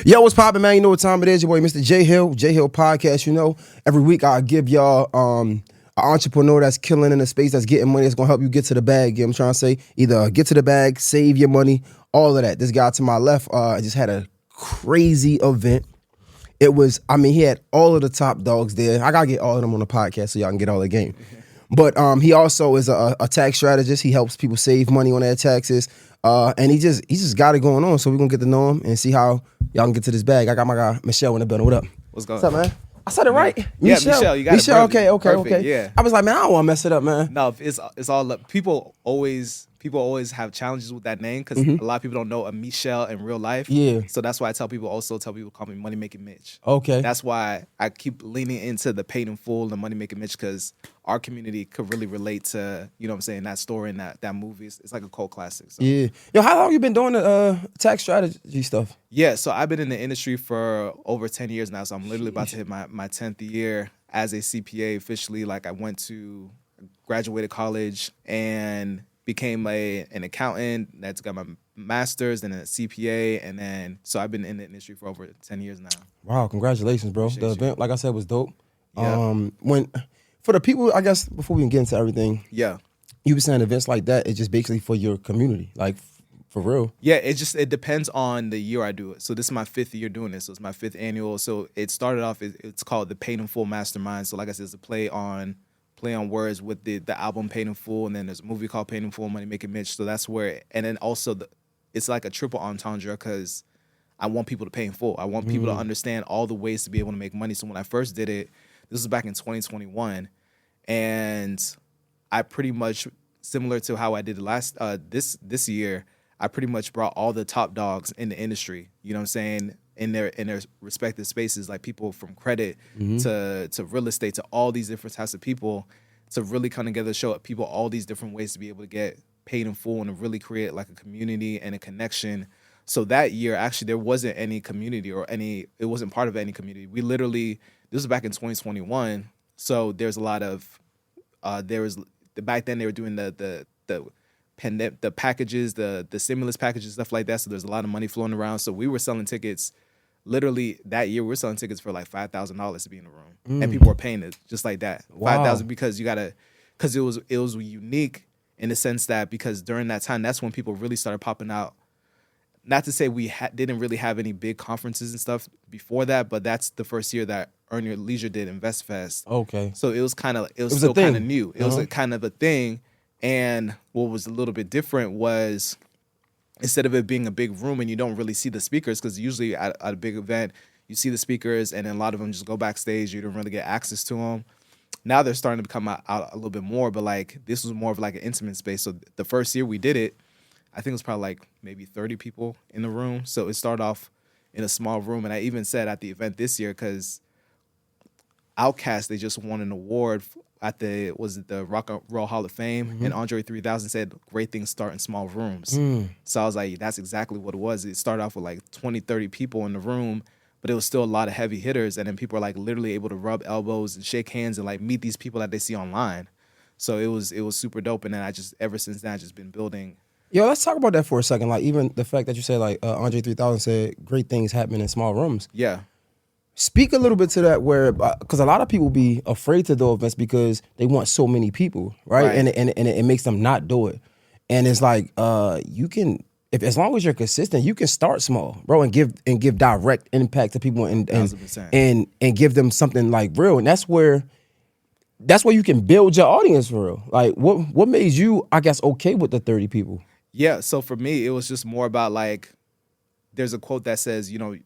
Yo, what's poppin', man? You know what time it is. Your boy, Mr. J Hill Podcast. You know, every week I give y'all an entrepreneur that's killing in a space that's getting money that's gonna help you get to the bag. You know what I'm trying to say? Either get to the bag, save your money, all of that. This guy to my left just had a crazy event. It was, he had all of the top dogs there. I gotta get all of them on the podcast so y'all can get all the game. But he also is a tax strategist. He helps people save money on their taxes. And he just got it going on. So we're gonna get to know him and see how y'all can get to this bag. I got my guy Michel in the building. What up? What's going on? What's up, man? I said it right. Yeah, Michel, you got Michel, it. Okay. Yeah. I was like, man, I don't want to mess it up, man. No, it's all people always have challenges with that name because a lot of people don't know a Michel in real life. Yeah. So that's why I tell people call me Money Making Mitch. Okay. That's why I keep leaning into the paid in full and Money Making Mitch because our community could really relate to, you know what I'm saying, that story and that movie. It's like a cult classic. So. Yeah. Yo, how long you been doing the tax strategy stuff? Yeah, so I've been in the industry for over 10 years now. So I'm literally about to hit my 10th year as a CPA officially. Like I graduated college and became an accountant that's got my master's and a CPA, and then so I've been in the industry for over 10 years now. Wow, congratulations, bro. The event, like I said, was dope. Yeah. For the people, I guess before we can get into everything, yeah, you were saying events like that, it's just basically for your community, like for real. Yeah, it depends on the year I do it. So this is my 5th year doing this. So it's my 5th annual. So it started off, it's called the Paid in Full Mastermind. So like I said, it's a play on words with the album Paid in Full, and then there's a movie called Paid in Full, Money Making Mitch. So that's where, and then also it's like a triple entendre because I want people to pay in full. I want people to understand all the ways to be able to make money. So when I first did it, this was back in 2021, and I pretty much, similar to how I did it this year, I pretty much brought all the top dogs in the industry. You know what I'm saying? In their respective spaces, like people from credit to real estate to all these different types of people, to really come together, show people all these different ways to be able to get paid in full and to really create like a community and a connection. So that year, actually, there wasn't any community it wasn't part of any community. We literally, this was back in 2021. So there's a lot of, back then they were doing the packages, the stimulus packages, stuff like that. So there's a lot of money flowing around. So we were selling tickets. Literally that year, we were selling tickets for like $5,000 to be in the room, and people were paying it just like that. Wow. $5,000 because it was unique in the sense that because during that time, that's when people really started popping out. Not to say we didn't really have any big conferences and stuff before that, but that's the first year that Earn Your Leisure did InvestFest. Okay. So it was still kind of new. It was a kind of a thing. And what was a little bit different was instead of it being a big room and you don't really see the speakers, because usually at a big event, you see the speakers and then a lot of them just go backstage. You don't really get access to them. Now they're starting to come out a little bit more, but like this was more of like an intimate space. So the first year we did it, I think it was probably like maybe 30 people in the room. So it started off in a small room. And I even said at the event this year, because Outkast, they just won an award at the Rock and Roll Hall of Fame, and Andre 3000 said, great things start in small rooms. So I was like, that's exactly what it was. It started off with like 20, 30 people in the room, but it was still a lot of heavy hitters, and then people are like literally able to rub elbows and shake hands and like meet these people that they see online. So it was super dope, and then ever since then, I've just been building. Yo, let's talk about that for a second. Like even the fact that you said like Andre 3000 said great things happen in small rooms. Yeah. Speak a little bit to that, where because a lot of people be afraid to do events because they want so many people, right? And it makes them not do it. And it's like you can, if as long as you're consistent, you can start small, bro, and give direct impact to people and give them something like real. And that's where you can build your audience for real. Like what made you, I guess, okay with the 30 people? Yeah. So for me, it was just more about like. There's a quote that says, you know,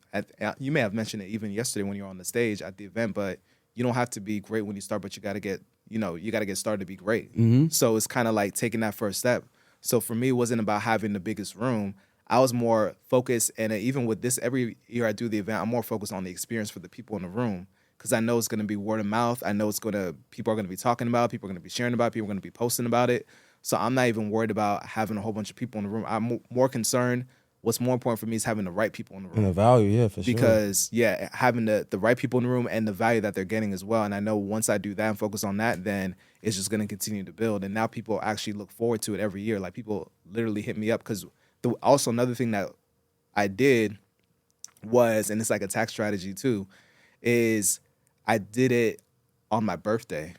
you may have mentioned it even yesterday when you were on the stage at the event, but you don't have to be great when you start, but you got to get started to be great. So it's kind of like taking that first step. So for me, it wasn't about having the biggest room. I was more focused, and even with this, every year I do the event, I'm more focused on the experience for the people in the room because I know it's going to be word of mouth. I know people are going to be talking about it, people are going to be sharing about it, people are going to be posting about it. So I'm not even worried about having a whole bunch of people in the room. I'm more concerned. What's more important for me is having the right people in the room. And the value, yeah, for sure. Because, yeah, having the right people in the room and the value that they're getting as well. And I know once I do that and focus on that, then it's just going to continue to build. And now people actually look forward to it every year. Like, people literally hit me up. Because also another thing that I did, was, and it's like a tax strategy too, is I did it on my birthday.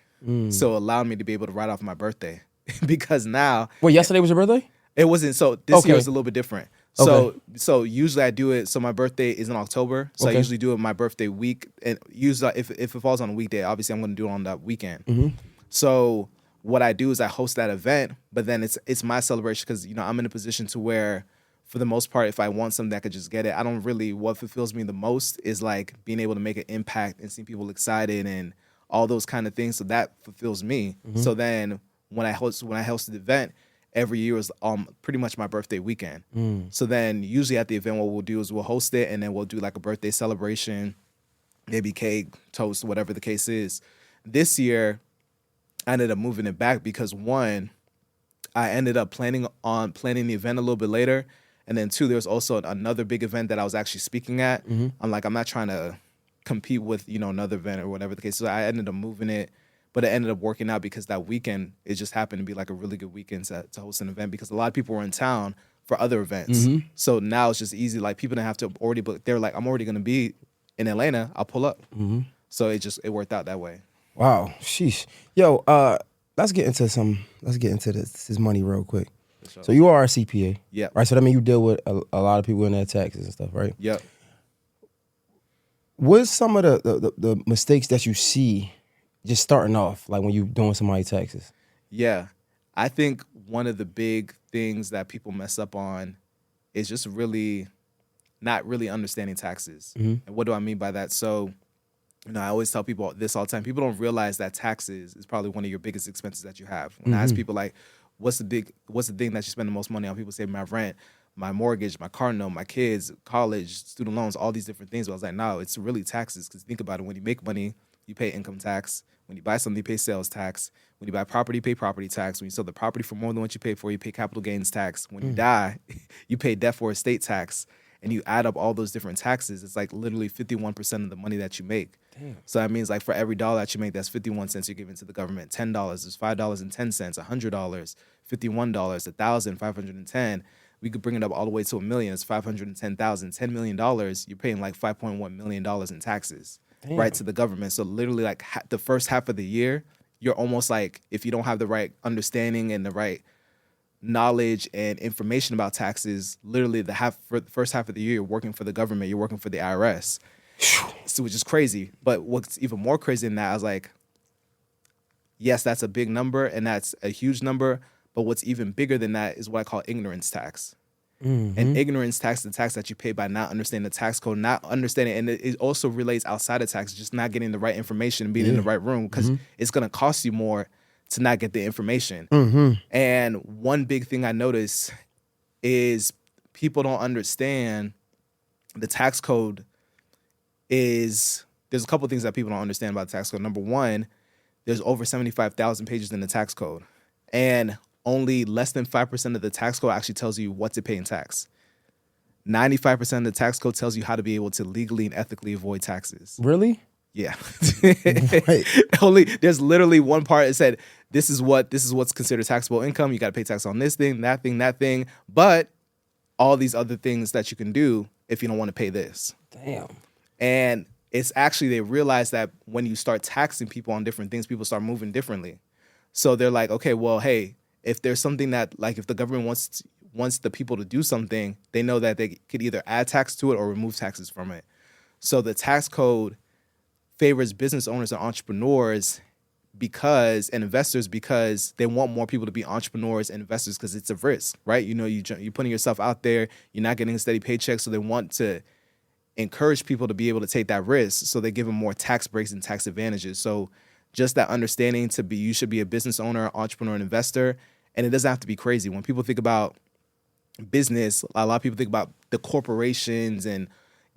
So it allowed me to be able to write off my birthday because now Wait, yesterday was your birthday? it wasn't. So this year Okay. was a little bit different. So usually I do it. So my birthday is in October. So I Okay. usually do it my birthday week. And usually if it falls on a weekday, obviously I'm going to do it on that weekend. So what I do is I host that event, but then it's my celebration because, you know, I'm in a position to where for the most part, if I want something, I could just get it. I don't really, what fulfills me the most is like being able to make an impact and seeing people excited and all those kind of things. So that fulfills me. So then when I hosted the event, every year was pretty much my birthday weekend. So then usually at the event, what we'll do is we'll host it and then we'll do like a birthday celebration, maybe cake, toast, whatever the case is. This year, I ended up moving it back because one, I ended up planning the event a little bit later. And then two, there's also another big event that I was actually speaking at. I'm not trying to compete with, you know, another event or whatever the case. So I ended up moving it, but it ended up working out because that weekend, it just happened to be like a really good weekend to host an event because a lot of people were in town for other events. So now it's just easy. Like people didn't have to already book. They're like, I'm already going to be in Atlanta. I'll pull up. So it worked out that way. Wow, sheesh. Yo, let's get into this money real quick. Sure. So you are a CPA, Yep. right? So that means you deal with a lot of people in their taxes and stuff, right? Yep. What's some of the mistakes that you see just starting off, like when you're doing somebody's taxes? Yeah. I think one of the big things that people mess up on is just really not really understanding taxes. And what do I mean by that? So, you know, I always tell people this all the time. People don't realize that taxes is probably one of your biggest expenses that you have. When I ask people like, what's the thing that you spend the most money on? People say my rent, my mortgage, my car note, my kids, college, student loans, all these different things. But I was like, no, it's really taxes. Because think about it. When you make money, you pay income tax. When you buy something, you pay sales tax. When you buy property, you pay property tax. When you sell the property for more than what you paid for, you pay capital gains tax. When you die, you pay death or estate tax. And you add up all those different taxes, it's like literally 51% of the money that you make. Damn. So that means like for every dollar that you make, that's 51 cents you're giving to the government. $10 is $5.10, $100, $51, $1,000, $510. We could bring it up all the way to $1 million. It's $510,000, $10 million. You're paying like $5.1 million in taxes, right, to the government. So literally like the first half of the year, you're almost like, if you don't have the right understanding and the right knowledge and information about taxes, literally for the first half of the year, you're working for the government, you're working for the IRS. So, which is crazy. But what's even more crazy than that, I was like, yes, that's a big number and that's a huge number. But what's even bigger than that is what I call ignorance tax. And ignorance tax is the tax that you pay by not understanding the tax code, not understanding, and it also relates outside of tax, just not getting the right information and being in the right room because it's going to cost you more to not get the information. And one big thing I notice is people don't understand the tax code there's a couple of things that people don't understand about the tax code. Number one, there's over 75,000 pages in the tax code. And only less than 5% of the tax code actually tells you what to pay in tax. 95% of the tax code tells you how to be able to legally and ethically avoid taxes. Really? Yeah. Right. There's literally one part that said, this is what's considered taxable income. You got to pay tax on this thing, that thing. But all these other things that you can do if you don't want to pay this. Damn. And it's actually, they realize that when you start taxing people on different things, people start moving differently. So they're like, okay, well, hey, if there's something that, like, if the government wants the people to do something, they know that they could either add tax to it or remove taxes from it. So the tax code favors business owners and entrepreneurs and investors because they want more people to be entrepreneurs and investors because it's a risk, right? You know, you're putting yourself out there, you're not getting a steady paycheck, so they want to encourage people to be able to take that risk, so they give them more tax breaks and tax advantages. So just that understanding you should be a business owner, entrepreneur, and investor, and it doesn't have to be crazy. When people think about business, a lot of people think about the corporations and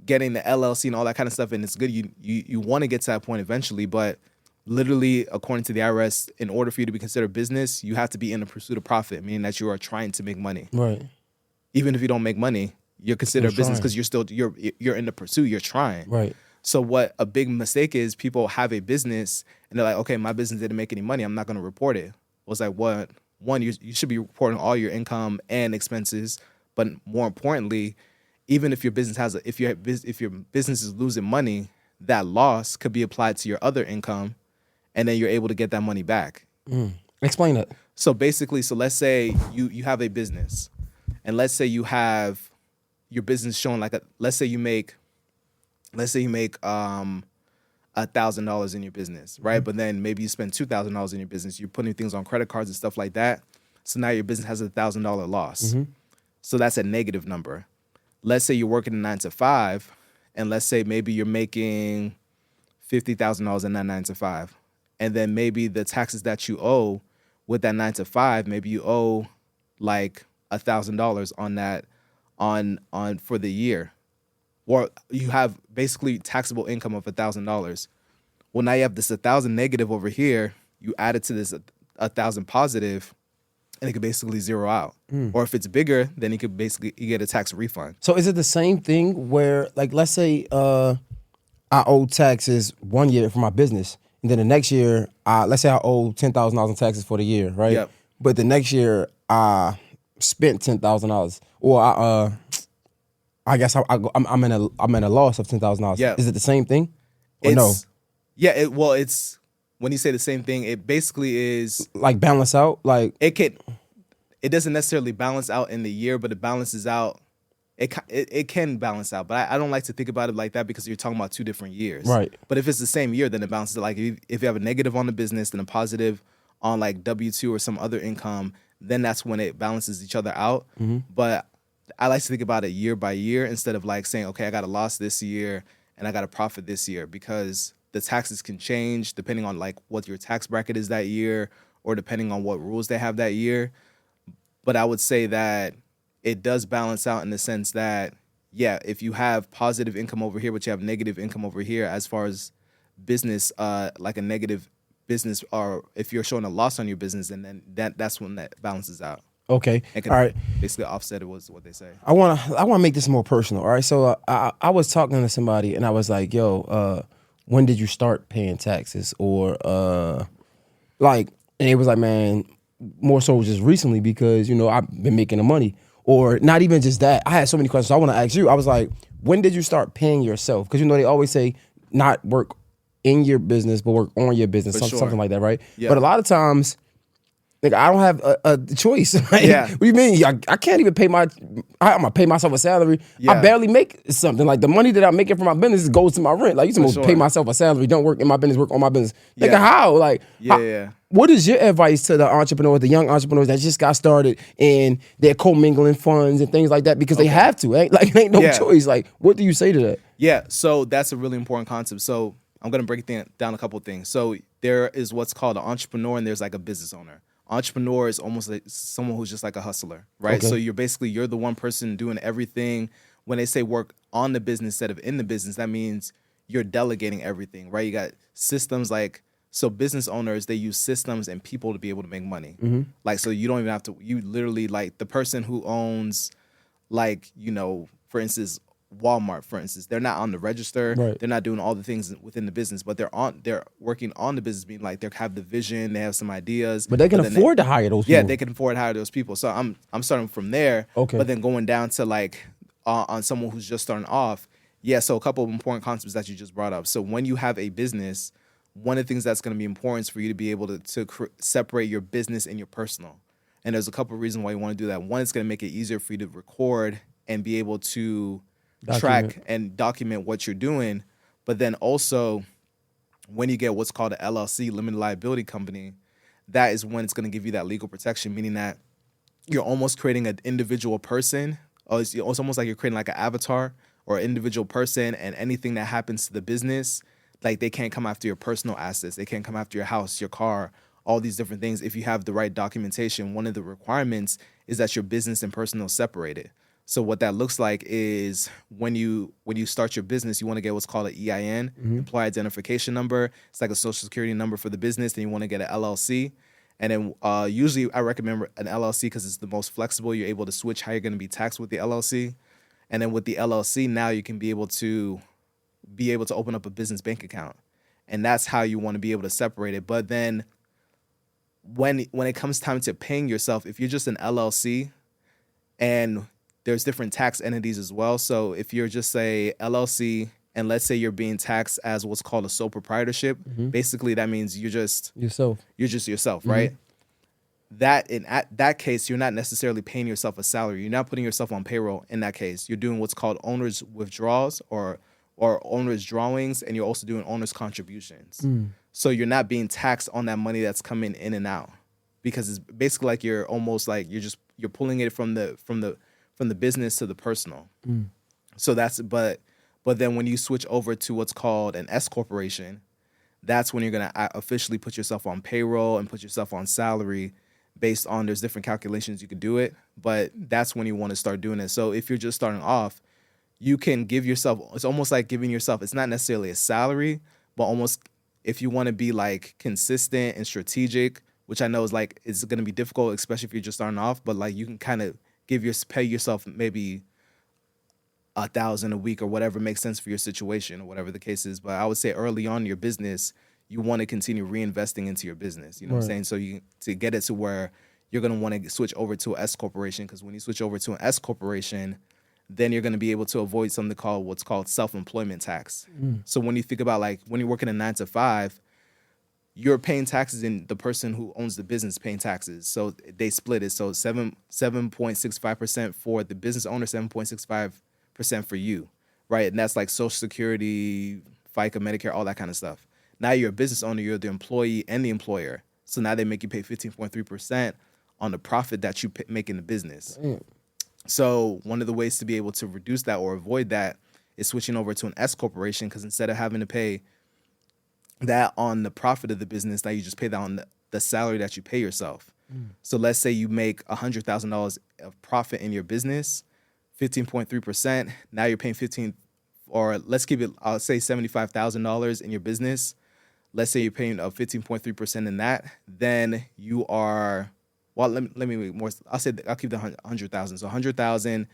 getting the LLC and all that kind of stuff, and it's good. You want to get to that point eventually, but literally, according to the IRS, in order for you to be considered business, you have to be in the pursuit of profit, meaning that you are trying to make money. Right. Even if you don't make money, you're considered a business because you're in the pursuit. You're trying. Right. So what a big mistake is, people have a business and they're like, okay, my business didn't make any money, I'm not going to report it. Well, it's like, what? One, you should be reporting all your income and expenses, but more importantly, even if your business if your business is losing money, that loss could be applied to your other income, and then you're able to get that money back. Explain that. So basically, let's say you have a business, and let's say you have your business showing let's say you make $1,000 in your business, right? But then maybe you spend $2,000 in your business. You're putting things on credit cards and stuff like that. So now your business has $1,000 loss. So that's a negative number. Let's say you're working a 9 to 5, and let's say maybe you're making $50,000 in that 9 to 5, and then maybe the taxes that you owe with that 9 to 5, maybe you owe like $1,000 on that on for the year, or you have basically taxable income of $1,000. Well, now you have this 1,000 negative over here. You add it to this 1,000 positive, and it could basically zero out. Or if it's bigger, then you get a tax refund. So is it the same thing where, like, let's say I owe taxes 1 year for my business, and then the next year, let's say I owe $10,000 in taxes for the year, right? Yep. But the next year I spent $10,000, or I guess I'm in a loss of $10,000. Yeah. Is it the same thing? Or no? Yeah. It's when you say the same thing, it basically is Like balance out, like it doesn't necessarily balance out in the year, but it balances out. It can balance out, but I don't like to think about it like that because you're talking about 2 different years. Right. But if it's the same year, then it balances. Like if you have a negative on the business and a positive on like W-2 or some other income, then that's when it balances each other out. But I like to think about it year by year instead of like saying, okay, I got a loss this year and I got a profit this year, because the taxes can change depending on like what your tax bracket is that year, or depending on what rules they have that year. But I would say that it does balance out in the sense that, yeah, if you have positive income over here, but you have negative income over here, as far as business, like a negative business, or if you're showing a loss on your business, and then that's when that balances out. okay, And can all right. basically offset it was what they say. I wanna make this more personal. All right, so I was talking to somebody and I was like, "Yo, when did you start paying taxes?" Or like, and it was like, "Man, more so just recently because I've been making the money." Or not even just that. I had so many questions. So I want to ask you. I was like, "When did you start paying yourself?" Because they always say not work in your business, but work on your business, For sure. something like that, right? Yeah. But a lot of times, like, I don't have a choice. Like, Yeah. What do you mean? I can't even I'm gonna pay myself a salary. Yeah. I barely make something. Like, the money that I'm making from my business goes to my rent. Like, you supposed to sure. pay myself a salary. Don't work in my business, work on my business. Nigga, Yeah. how? Like, Yeah. what is your advice to the entrepreneurs, the young entrepreneurs that just got started and they're commingling funds and things like that because they have to? Ain't no Yeah. choice. Like, what do you say to that? Yeah, so that's a really important concept. So I'm going to break down a couple of things. So there is what's called an entrepreneur, and there's like a business owner. Entrepreneur is almost like someone who's just like a hustler, right? Okay. So you're the one person doing everything. When they say work on the business instead of in the business, that means you're delegating everything, right? You got systems so business owners, they use systems and people to be able to make money. Like, so you don't even have to, you literally, like, the person who owns, like, for instance, Walmart, for instance, they're not on the register. Right. They're not doing all the things within the business, but they're working on the business, being like, they have the vision, they have some ideas. But they can afford to hire those people. Yeah, they can afford to hire those people. So I'm starting from there. Okay. But then going down to like on someone who's just starting off. Yeah, so a couple of important concepts that you just brought up. So when you have a business, one of the things that's going to be important is for you to be able to separate your business and your personal. And there's a couple of reasons why you want to do that. One, it's going to make it easier for you to record and be able to track and document what you're doing. But then also, when you get what's called an LLC, limited liability company, that is when it's going to give you that legal protection, meaning that you're almost creating an individual person. Or it's almost like you're creating like an avatar or an individual person, and anything that happens to the business, like, they can't come after your personal assets. They can't come after your house, your car, all these different things. If you have the right documentation, one of the requirements is that your business and personal is separated. So what that looks like is when you start your business, you want to get what's called an EIN, employee identification number. It's like a social security number for the business. Then you want to get an LLC. And then usually I recommend an LLC because it's the most flexible. You're able to switch how you're going to be taxed with the LLC. And then with the LLC, now you can be able to open up a business bank account. And that's how you want to be able to separate it. But then when it comes time to paying yourself, if you're just an LLC and there's different tax entities as well. So if you're just a LLC, and let's say you're being taxed as what's called a sole proprietorship, basically that means you're just yourself, right? That in that case, you're not necessarily paying yourself a salary. You're not putting yourself on payroll in that case. You're doing what's called owner's withdrawals or owner's drawings, and you're also doing owner's contributions. So you're not being taxed on that money that's coming in and out, because it's basically like you're almost like you're pulling it from the business to the personal. So that's but then when you switch over to what's called an S corporation, that's when you're gonna officially put yourself on payroll and put yourself on salary. Based on, there's different calculations you could do it, but that's when you want to start doing it. So if you're just starting off, you can give yourself, it's almost like giving yourself, it's not necessarily a salary, but almost if you want to be like consistent and strategic, which I know is like, it's going to be difficult, especially if you're just starting off, but like you can kind of pay yourself maybe $1,000 a week or whatever makes sense for your situation or whatever the case is. But I would say early on in your business, you want to continue reinvesting into your business. You know what I'm saying? So to get it to where you're going to want to switch over to an S corporation, because when you switch over to an S corporation, then you're going to be able to avoid something called what's called self-employment tax. So when you think about like when you're working a 9 to 5, you're paying taxes and the person who owns the business paying taxes. So they split it. So 7.65% for the business owner, 7.65% for you, right? And that's like Social Security, FICA, Medicare, all that kind of stuff. Now you're a business owner, you're the employee and the employer. So now they make you pay 15.3% on the profit that you make in the business. So one of the ways to be able to reduce that or avoid that is switching over to an S corporation, because instead of having to pay that on the profit of the business, now you just pay that on the salary that you pay yourself. So let's say you make $100,000 of profit in your business, 15.3%. Now you're paying 15, or let's keep it, I'll say $75,000 in your business. Let's say you're paying 15.3% in that, then you are, well, let me make more. I'll keep the 100,000. So 100,000,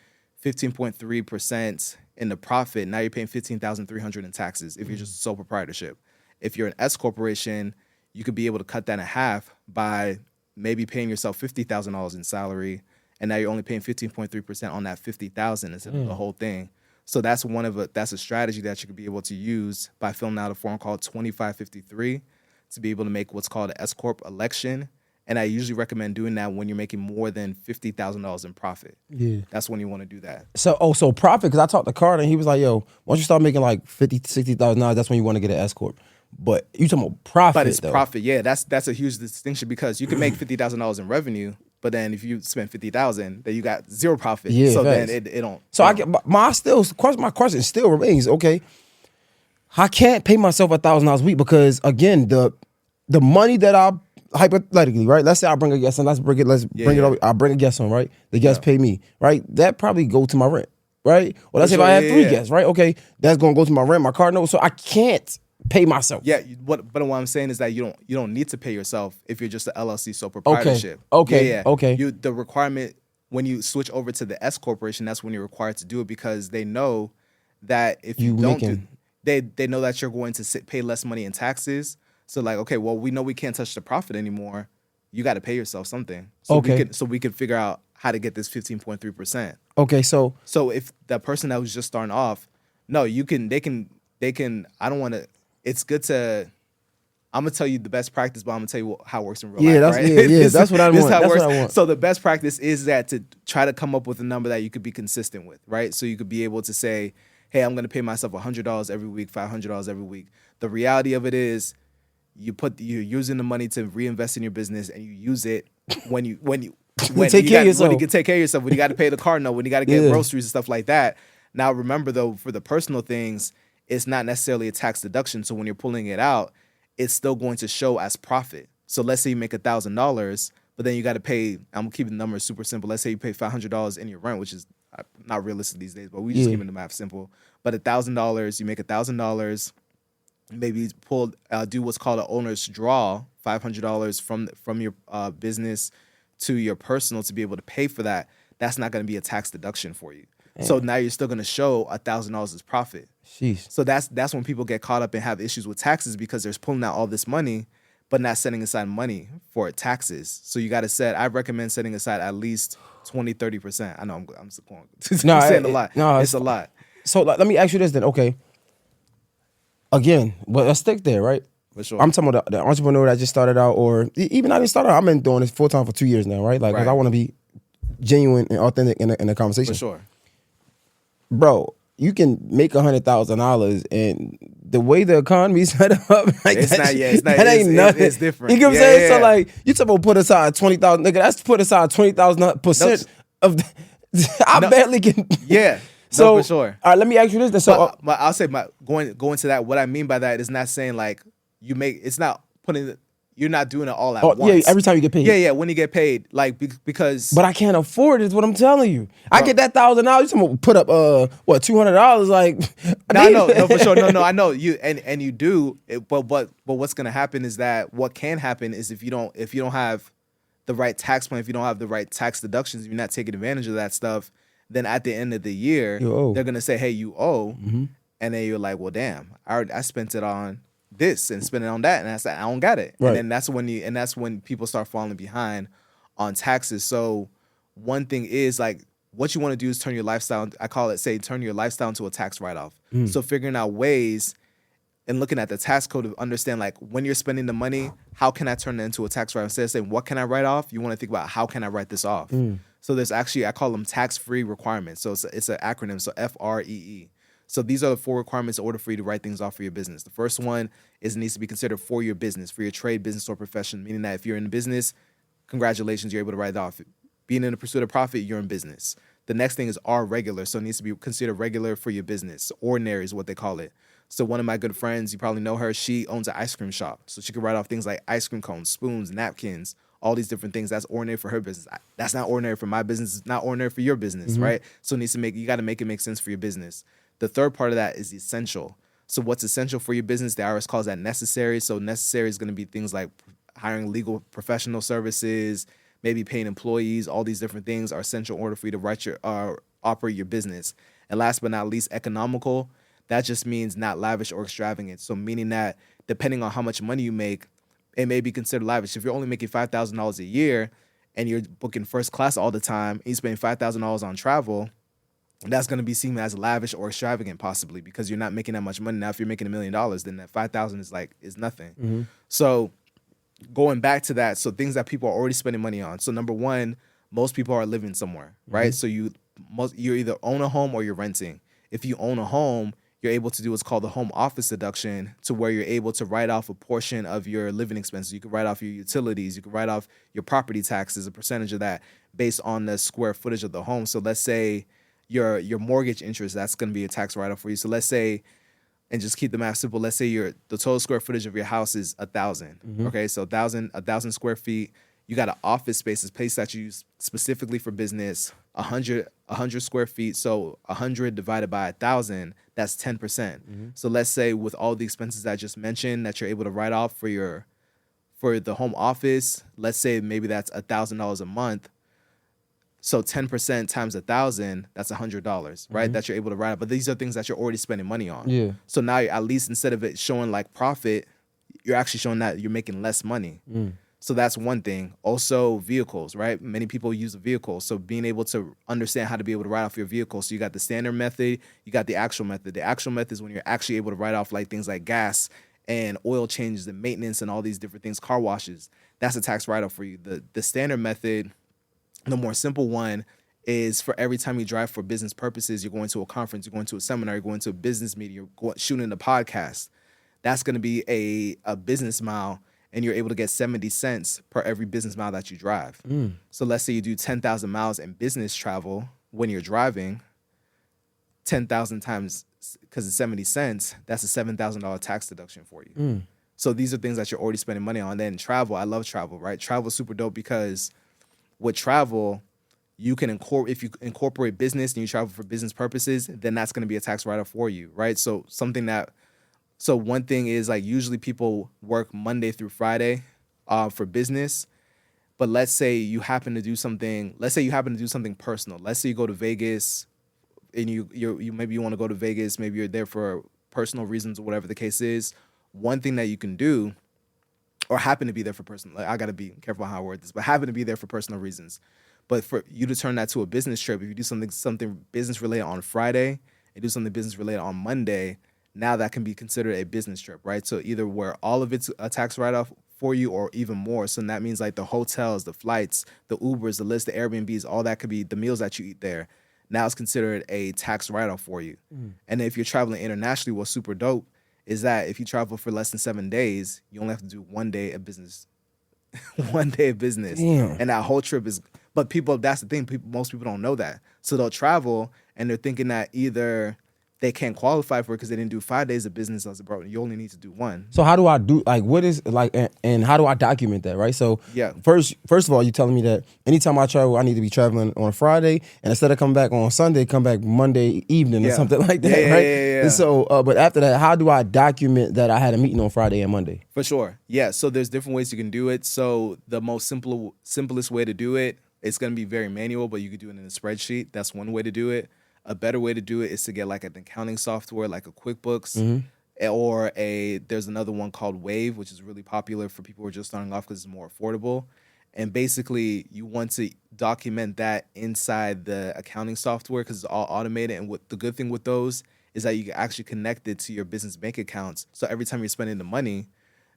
15.3% in the profit. Now you're paying 15,300 in taxes if you're just a sole proprietorship. If you're an S corporation, you could be able to cut that in half by maybe paying yourself $50,000 in salary, and now you're only paying 15.3% on that 50,000 instead of the whole thing. So that's a strategy that you could be able to use by filling out a form called 2553 to be able to make what's called an S corp election. And I usually recommend doing that when you're making more than $50,000 in profit. Yeah, that's when you want to do that. So profit, because I talked to Carter and he was like, "Yo, once you start making like $50,000-$60,000, that's when you want to get an S corp." But you talking about profit? But it's though. Profit. Yeah, that's a huge distinction, because you can make $50,000 in revenue, but then if you spend $50,000, then you got zero profit. Yeah, so facts. then it don't. So I get my question still remains, okay, I can't pay myself $1,000 a week because again the money that I hypothetically, right? Let's say I bring a guest on. Bring it over. I bring a guest on, right? The guest pay me, right? That probably go to my rent, right? Well, let's say if I have 3 guests, right? Okay, that's gonna go to my rent, my car note. So I can't pay myself. Yeah, but what I'm saying is that you don't need to pay yourself if you're just an LLC sole proprietorship. Okay. The requirement when you switch over to the S corporation, that's when you're required to do it, because they know that if you don't they know that you're going to pay less money in taxes. So like, okay, well, we know we can't touch the profit anymore. You got to pay yourself something. So we could figure out how to get this 15.3%. Okay, so if the person that was just starting off, no, they can. I don't want to. It's good to. I'm gonna tell you the best practice, but I'm gonna tell you how it works in real life. Right? That's what I want. That's what I want. So the best practice is that to try to come up with a number that you could be consistent with, right? So you could be able to say, hey, I'm gonna pay myself $100 every week, $500 every week. The reality of it is, you're using the money to reinvest in your business, and you use it when you take care of yourself. When you can take care of yourself, when you got to pay the car note, when you got to get groceries and stuff like that. Now remember though, for the personal things, it's not necessarily a tax deduction. So when you're pulling it out, it's still going to show as profit. So let's say you make $1,000, but then you got to pay. I'm keeping the numbers super simple. Let's say you pay $500 in your rent, which is not realistic these days, but we just keeping the math simple. But $1,000, you make $1,000. Maybe do what's called an owner's draw, $500 from your business to your personal to be able to pay for that. That's not going to be a tax deduction for you. So now you're still going to show $1,000 as profit. Jeez. So that's when people get caught up and have issues with taxes, because they're pulling out all this money, but not setting aside money for taxes. So you got to I recommend setting aside at least 20-30%. I know I'm I'm saying a lot. No, It's a lot. So let me ask you this then. Okay. Again, well, let's stick there, right? For sure. I'm talking about the entrepreneur that just started out, or even I didn't start out. I've been doing this full time for 2 years now, right? Like, 'cause Right. I want to be genuine and authentic in the conversation. For sure. Bro, you can make $100,000, and the way the economy's set up, like It's not. Yeah, it's not. that ain't nothing. It's different. You get what I'm Yeah, saying? yeah, So yeah. like, you talking about put aside 20,000, nigga. That's put aside 20,000% of. I No. barely can. Yeah. So No, for sure. all right, let me ask you this. Then. So But I'll say going to that. What I mean by that is not saying like you make. It's not putting. You're not doing it all at once. yeah, every time you get paid. Yeah. When you get paid, like because. But I can't afford it. Is what I'm telling you. I get that $1,000. You talking about put up what $200? Like No, I know. No, for sure. No, I know you and you do. But what's gonna happen is that what can happen is if you don't have the right tax plan, if you don't have the right tax deductions, if you're not taking advantage of that stuff, then at the end of the year, You owe. they're gonna say, "Hey, you owe," and then you're like, "Well, damn, I spent it on this and spent it on that," and I said, "I don't got it." Right. And then that's when people start falling behind on taxes. So one thing is like what you want to do is turn your lifestyle. I call it turn your lifestyle into a tax write-off. So figuring out ways and looking at the tax code to understand like when you're spending the money, how can I turn it into a tax write-off? Instead of saying, what can I write off? You want to think about how can I write this off? So there's actually, I call them tax-free requirements. So it's an acronym, so FREE. So these are the 4 requirements in order for you to write things off for your business. The first one is it needs to be considered for your business, for your trade, business, or profession, meaning that if you're in business, congratulations, you're able to write it off. Being in the pursuit of profit, you're in business. The next thing is regular, so it needs to be considered regular for your business. Ordinary is what they call it. So one of my good friends, you probably know her, she owns an ice cream shop. So she could write off things like ice cream cones, spoons, napkins, all these different things. That's ordinary for her business. That's not ordinary for my business. It's not ordinary for your business, right? So it needs to you got to make it make sense for your business. The third part of that is essential. So what's essential for your business? The IRS calls that necessary. So necessary is going to be things like hiring legal professional services, maybe paying employees. All these different things are essential in order for you to operate your business. And last but not least, economical. That just means not lavish or extravagant. So meaning that depending on how much money you make, it may be considered lavish. If you're only making $5,000 a year and you're booking first class all the time and you're spending $5,000 on travel, that's going to be seen as lavish or extravagant possibly because you're not making that much money. Now, if you're making $1 million, then that $5,000 is nothing. So going back to that, so things that people are already spending money on. So number one, most people are living somewhere, right? So you either own a home or you're renting. If you own a home, you're able to do what's called the home office deduction, to where you're able to write off a portion of your living expenses. You can write off your utilities. You can write off your property taxes, a percentage of that based on the square footage of the home. So let's say your mortgage interest, that's going to be a tax write-off for you. So let's say, and just keep the math simple, let's say the total square footage of your house is 1,000. Okay, so 1,000 square feet. You got an office space, a place that you use specifically for business, 100 square feet. So 100 divided by 1,000, that's 10%. So let's say with all the expenses I just mentioned that you're able to write off for the home office, let's say maybe that's $1,000 a month. So 10% times 1,000, that's $100, right? That you're able to write off. But these are things that you're already spending money on. Yeah. So now at least instead of it showing like profit, you're actually showing that you're making less money. So that's one thing. Also vehicles, right? Many people use a vehicle. So being able to understand how to be able to write off your vehicle. So you got the standard method, you got the actual method. The actual method is when you're actually able to write off like things like gas and oil changes and maintenance and all these different things, car washes. That's a tax write-off for you. The standard method, the more simple one, is for every time you drive for business purposes, you're going to a conference, you're going to a seminar, you're going to a business meeting, you're shooting a podcast. That's going to be a business mile, and you're able to get 70 cents per every business mile that you drive. So let's say you do 10,000 miles in business travel when you're driving, 10,000 times, because it's 70 cents, that's a $7,000 tax deduction for you. So these are things that you're already spending money on. Then travel, I love travel, right? Travel is super dope because with travel, you can if you incorporate business and you travel for business purposes, then that's going to be a tax write-off for you, right? So one thing is like usually people work Monday through Friday for business, but let's say you happen to do something. Let's say you happen to do something personal. Let's say you go to Vegas, and you maybe you want to go to Vegas. Maybe you're there for personal reasons or whatever the case is. One thing that you can do or happen to be there for personal. Like, I got to be careful how I word this, but happen to be there for personal reasons. But for you to turn that to a business trip, if you do something business related on Friday and do something business related on Monday, now that can be considered a business trip, right? So either where all of it's a tax write-off for you or even more. So that means like the hotels, the flights, the Ubers, the list, the Airbnbs, all that could be the meals that you eat there. Now it's considered a tax write-off for you. And if you're traveling internationally, what's super dope is that if you travel for less than 7 days, you only have to do 1 day of business. 1 day of business. Damn. And that whole trip is, but people, that's the thing, most people don't know that. So they'll travel and they're thinking that either they can't qualify for it because they didn't do 5 days of business. I was like, bro, you only need to do 1. So how do I do, like, what is, like, and how do I document that, right? So Yeah. first of all, you're telling me that anytime I travel, I need to be traveling on a Friday, and instead of coming back on Sunday, come back Monday evening or something like that, right? Yeah. And so, but after that, how do I document that I had a meeting on Friday and Monday? For sure. Yeah. So there's different ways you can do it. So the most simplest way to do it, it's going to be very manual, but you could do it in a spreadsheet. That's one way to do it. A better way to do it is to get like an accounting software, like a QuickBooks, or there's another one called Wave, which is really popular for people who are just starting off because it's more affordable. And basically, you want to document that inside the accounting software because it's all automated. And what the good thing with those is that you can actually connect it to your business bank accounts. So every time you're spending the money,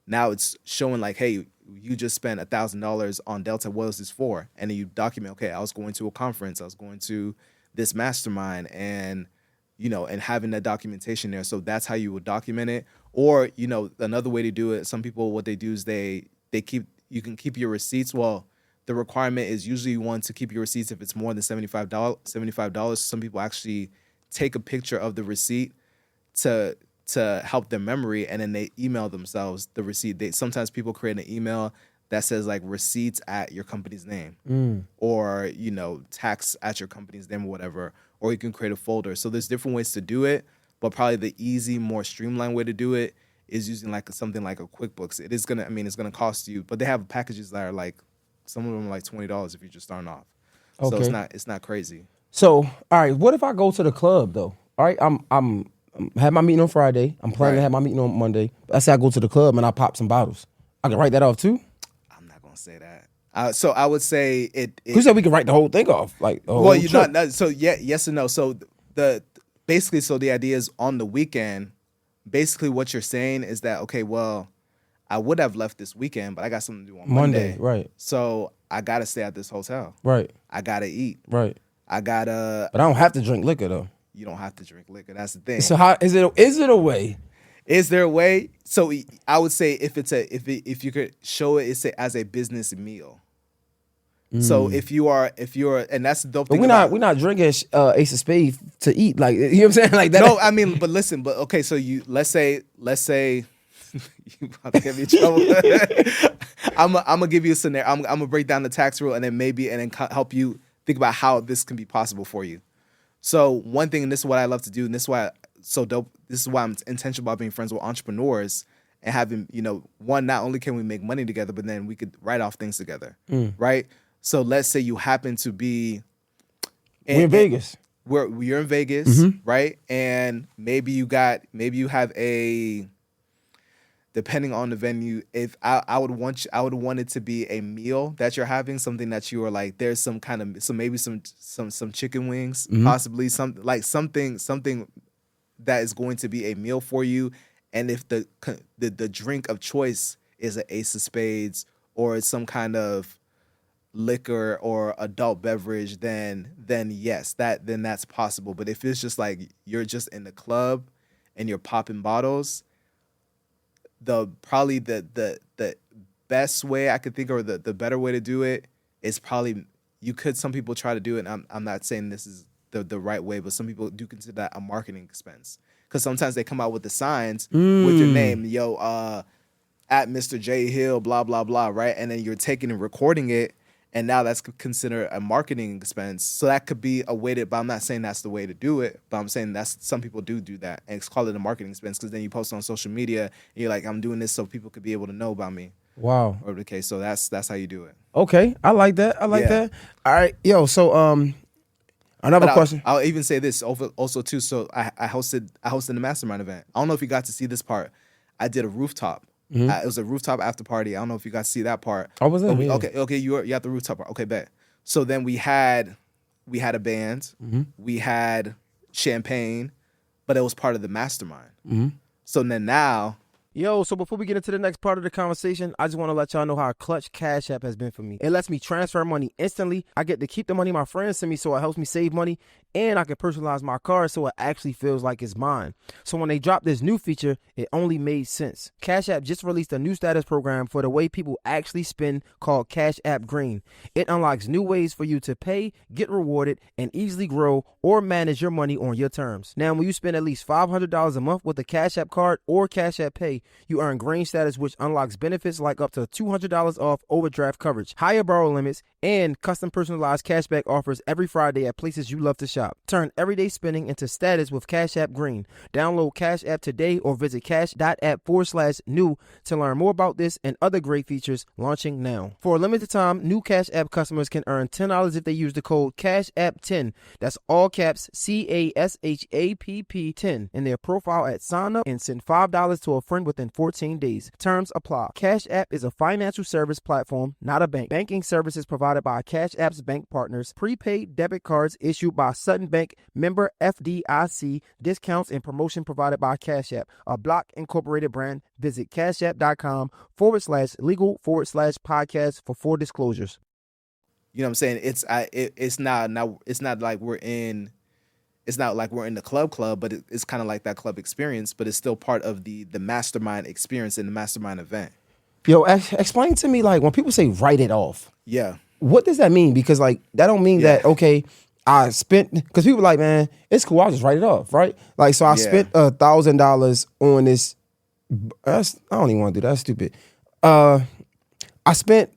now it's showing like, hey, you just spent $1,000 on Delta. What was this for? And then you document, okay, I was going to a conference. I was going to this mastermind, and and having that documentation there. So that's how you would document it. Or another way to do it, some people, what they do is you can keep your receipts. Well, the requirement is usually you want to keep your receipts if it's more than $75. Some people actually take a picture of the receipt to help their memory, and then they email themselves the receipt. Sometimes people create an email that says like receipts at your company's name, or tax at your company's name or whatever, or you can create a folder. So there's different ways to do it, but probably the easy, more streamlined way to do it is using like something like a QuickBooks. It's gonna cost you, but they have packages that are like, some of them are like $20 if you're just starting off. Okay. So it's not crazy. So, all right, what if I go to the club though? All right, I'm have my meeting on Friday. I'm planning to have my meeting on Monday. Let's say I go to the club and I pop some bottles. I can write that off too? I'm not gonna say that. So I would say it. Who said we can write the whole thing off? Like, well, you're not. So yeah, yes and no. So the idea is on the weekend. Basically, what you're saying is that, okay, well, I would have left this weekend, but I got something to do on Monday. Right. So I gotta stay at this hotel. Right. I gotta eat. Right. I gotta. But I don't have to drink liquor though. You don't have to drink liquor. That's the thing. So how is it? Is it a way? Is there a way? So I would say if you could show it as a business meal. So if you're, and that's the dope thing. But we're not drinking Ace of Spades to eat, like, you know what I'm saying, like that. No, I mean, but listen, okay, so let's say you about to get me in trouble. I'm gonna give you a scenario. I'm gonna break down the tax rule and then help you think about how this can be possible for you. So one thing, and this is what I love to do, and this is why so dope. This is why I'm intentional about being friends with entrepreneurs and having, one, not only can we make money together, but then we could write off things together, right? So let's say you happen to be we're in Vegas. You're in Vegas, right? And maybe you have depending on the venue, if I would want it to be a meal that you're having, something that you are like, there's some chicken wings, possibly something that is going to be a meal for you. And if the drink of choice is an Ace of Spades or some kind of liquor or adult beverage, then yes, then that's possible. But if it's just like you're just in the club and you're popping bottles, probably the best way I could think, or the better way to do it is probably, some people try to do it, and I'm not saying this is the right way, but some people do consider that a marketing expense, because sometimes they come out with the signs with your name, at Mr. J Hill, blah blah blah, right? And then you're taking and recording it, and now that's considered a marketing expense. So that could be a way but I'm not saying that's the way to do it, but I'm saying some people do that, and it's called it a marketing expense, because then you post on social media and you're like, I'm doing this so people could be able to know about me. Wow. Okay, so that's how you do it. Okay, I like that. That. All right, yo. So another question. I'll even say this also too. So I hosted the mastermind event. I don't know if you got to see this part. I did a rooftop. It was a rooftop after party. I don't know if you guys see that part. I was there. But Yeah. Okay, you at the rooftop part. Okay, bet. So then we had a band, we had champagne, but it was part of the mastermind. So then now, Yo, so before we get into the next part of the conversation, I just want to let y'all know how clutch Cash App has been for me. It lets me transfer money instantly. I get to keep the money my friends send me, so it helps me save money, and I can personalize my card so it actually feels like it's mine. So when they dropped this new feature, it only made sense. Cash App just released a new status program for the way people actually spend called Cash App Green. It unlocks new ways for you to pay, get rewarded, and easily grow or manage your money on your terms. Now, when you spend at least $500 a month with a Cash App card or Cash App Pay, you earn green status, which unlocks benefits like up to $200 off overdraft coverage, higher borrow limits, and custom personalized cashback offers every Friday at places you love to shop. Turn everyday spending into status with Cash App Green. Download Cash App today or visit cash.app/new to learn more about this and other great features launching now. For a limited time, new Cash App customers can earn $10 if they use the code CASHAPP10. That's all caps CASHAPP 10 in their profile at sign up and send $5 to a friend within 14 days. Terms apply. Cash App is a financial service platform, not a bank. Banking services provided by Cash App's bank partners. Prepaid debit cards issued by Sutton Bank, member FDIC. Discounts and promotion provided by Cash App, a Block Incorporated brand. Visit cashapp.com/legal/podcast for full disclosures. you know what I'm saying? It's not like we're in. It's not like we're in the club, but it's kind of like that club experience, but it's still part of the mastermind experience and the mastermind event. Yo, explain to me, like, when people say write it off, Yeah. what does that mean? Because, like, that don't mean that, okay, I spent, because people like, man, it's cool, I'll just write it off, right? Like, so I spent $1,000 on this. I don't even want to do that. That's stupid. I spent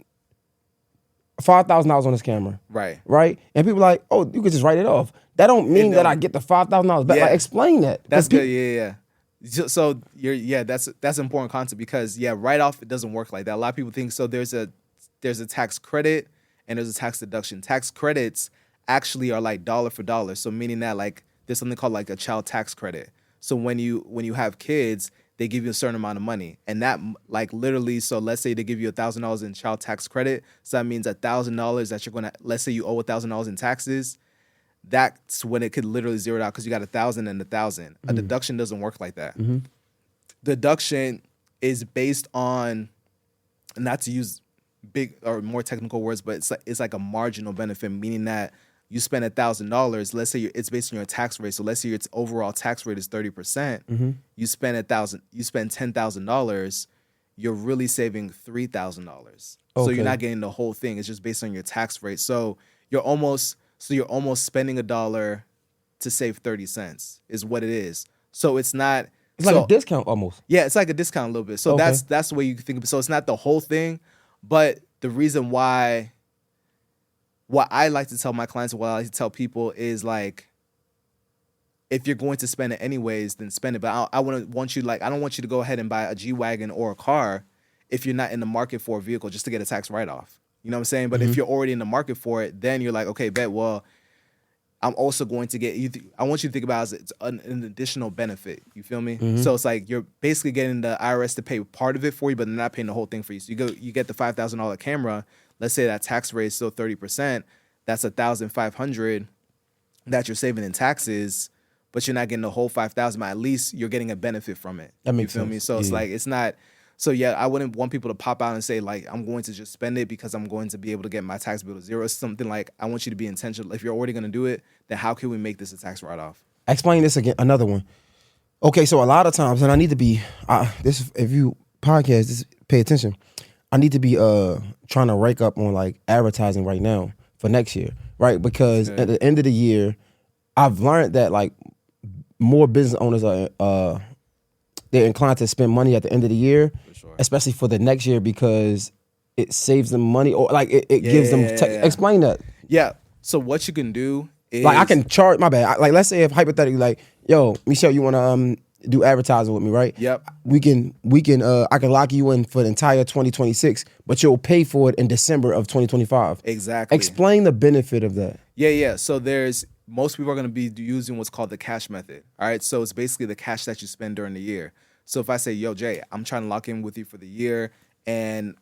$5,000 on this camera. Right? And people like, oh, you could just write it off. That don't mean that I get the $5,000 back. Yeah. Like, explain that. That's good. Yeah. So that's an important concept because write off, it doesn't work like that. A lot of people think so. There's a tax credit and there's a tax deduction. Tax credits actually are like dollar for dollar. So meaning that, like, there's something called like a child tax credit. So when you have kids, they give you a certain amount of money, and that, like, literally, so let's say they give you $1,000 in child tax credit. So that means $1,000 that you're gonna, let's say you owe $1,000 in taxes. That's when it could literally zero it out because you got 1,000 and 1,000. A deduction doesn't work like that. Deduction is based on, not to use big or more technical words, but it's like a marginal benefit, meaning that you spend $1,000. Let's say it's based on your tax rate. So let's say your overall tax rate is 30%. You spend $10,000. You're really saving $3,000. So you're not getting the whole thing. It's just based on your tax rate. So you're almost spending $1 to save 30 cents is what it is. So it's not. It's like a discount almost. Yeah, it's like a discount a little bit. So that's the way you can think of it. So it's not the whole thing, but the reason why, what I like to tell my clients, what I like to tell people is, like, if you're going to spend it anyways, then spend it. But I don't want you to go ahead and buy a G-Wagon or a car if you're not in the market for a vehicle just to get a tax write-off. You know what I'm saying? But if you're already in the market for it, then you're like, okay, well, I'm also going to get, I want you to think about it as an additional benefit. You feel me? So it's like you're basically getting the IRS to pay part of it for you, but they're not paying the whole thing for you. So you get the $5,000 camera. Let's say that tax rate is still 30%. That's $1,500 that you're saving in taxes, but you're not getting the whole $5,000. But at least you're getting a benefit from it. That makes sense. Me? So it's like, it's not. So I wouldn't want people to pop out and say, like, I'm going to just spend it because I'm going to be able to get my tax bill to zero. It's something like, I want you to be intentional. If you're already going to do it, then how can we make this a tax write-off? Explain this again. Another one. Okay, so a lot of times, and I need to be if you podcast, just pay attention. I need to be trying to rake up on, like, advertising right now for next year, right? Because at the end of the year, I've learned that, like, more business owners are they're inclined to spend money at the end of the year, especially for the next year, because it saves them money, or, like, it gives them. Explain that. Yeah. So what you can do is, like, I can charge. My bad. Like, let's say if hypothetically, like, yo, Michel, you want to do advertising with me, right? Yep. We can. I can lock you in for the entire 2026, but you'll pay for it in December of 2025. Exactly. Explain the benefit of that. Yeah. So most people are going to be using what's called the cash method. All right. So it's basically the cash that you spend during the year. So if I say, yo, Jay, I'm trying to lock in with you for the year, and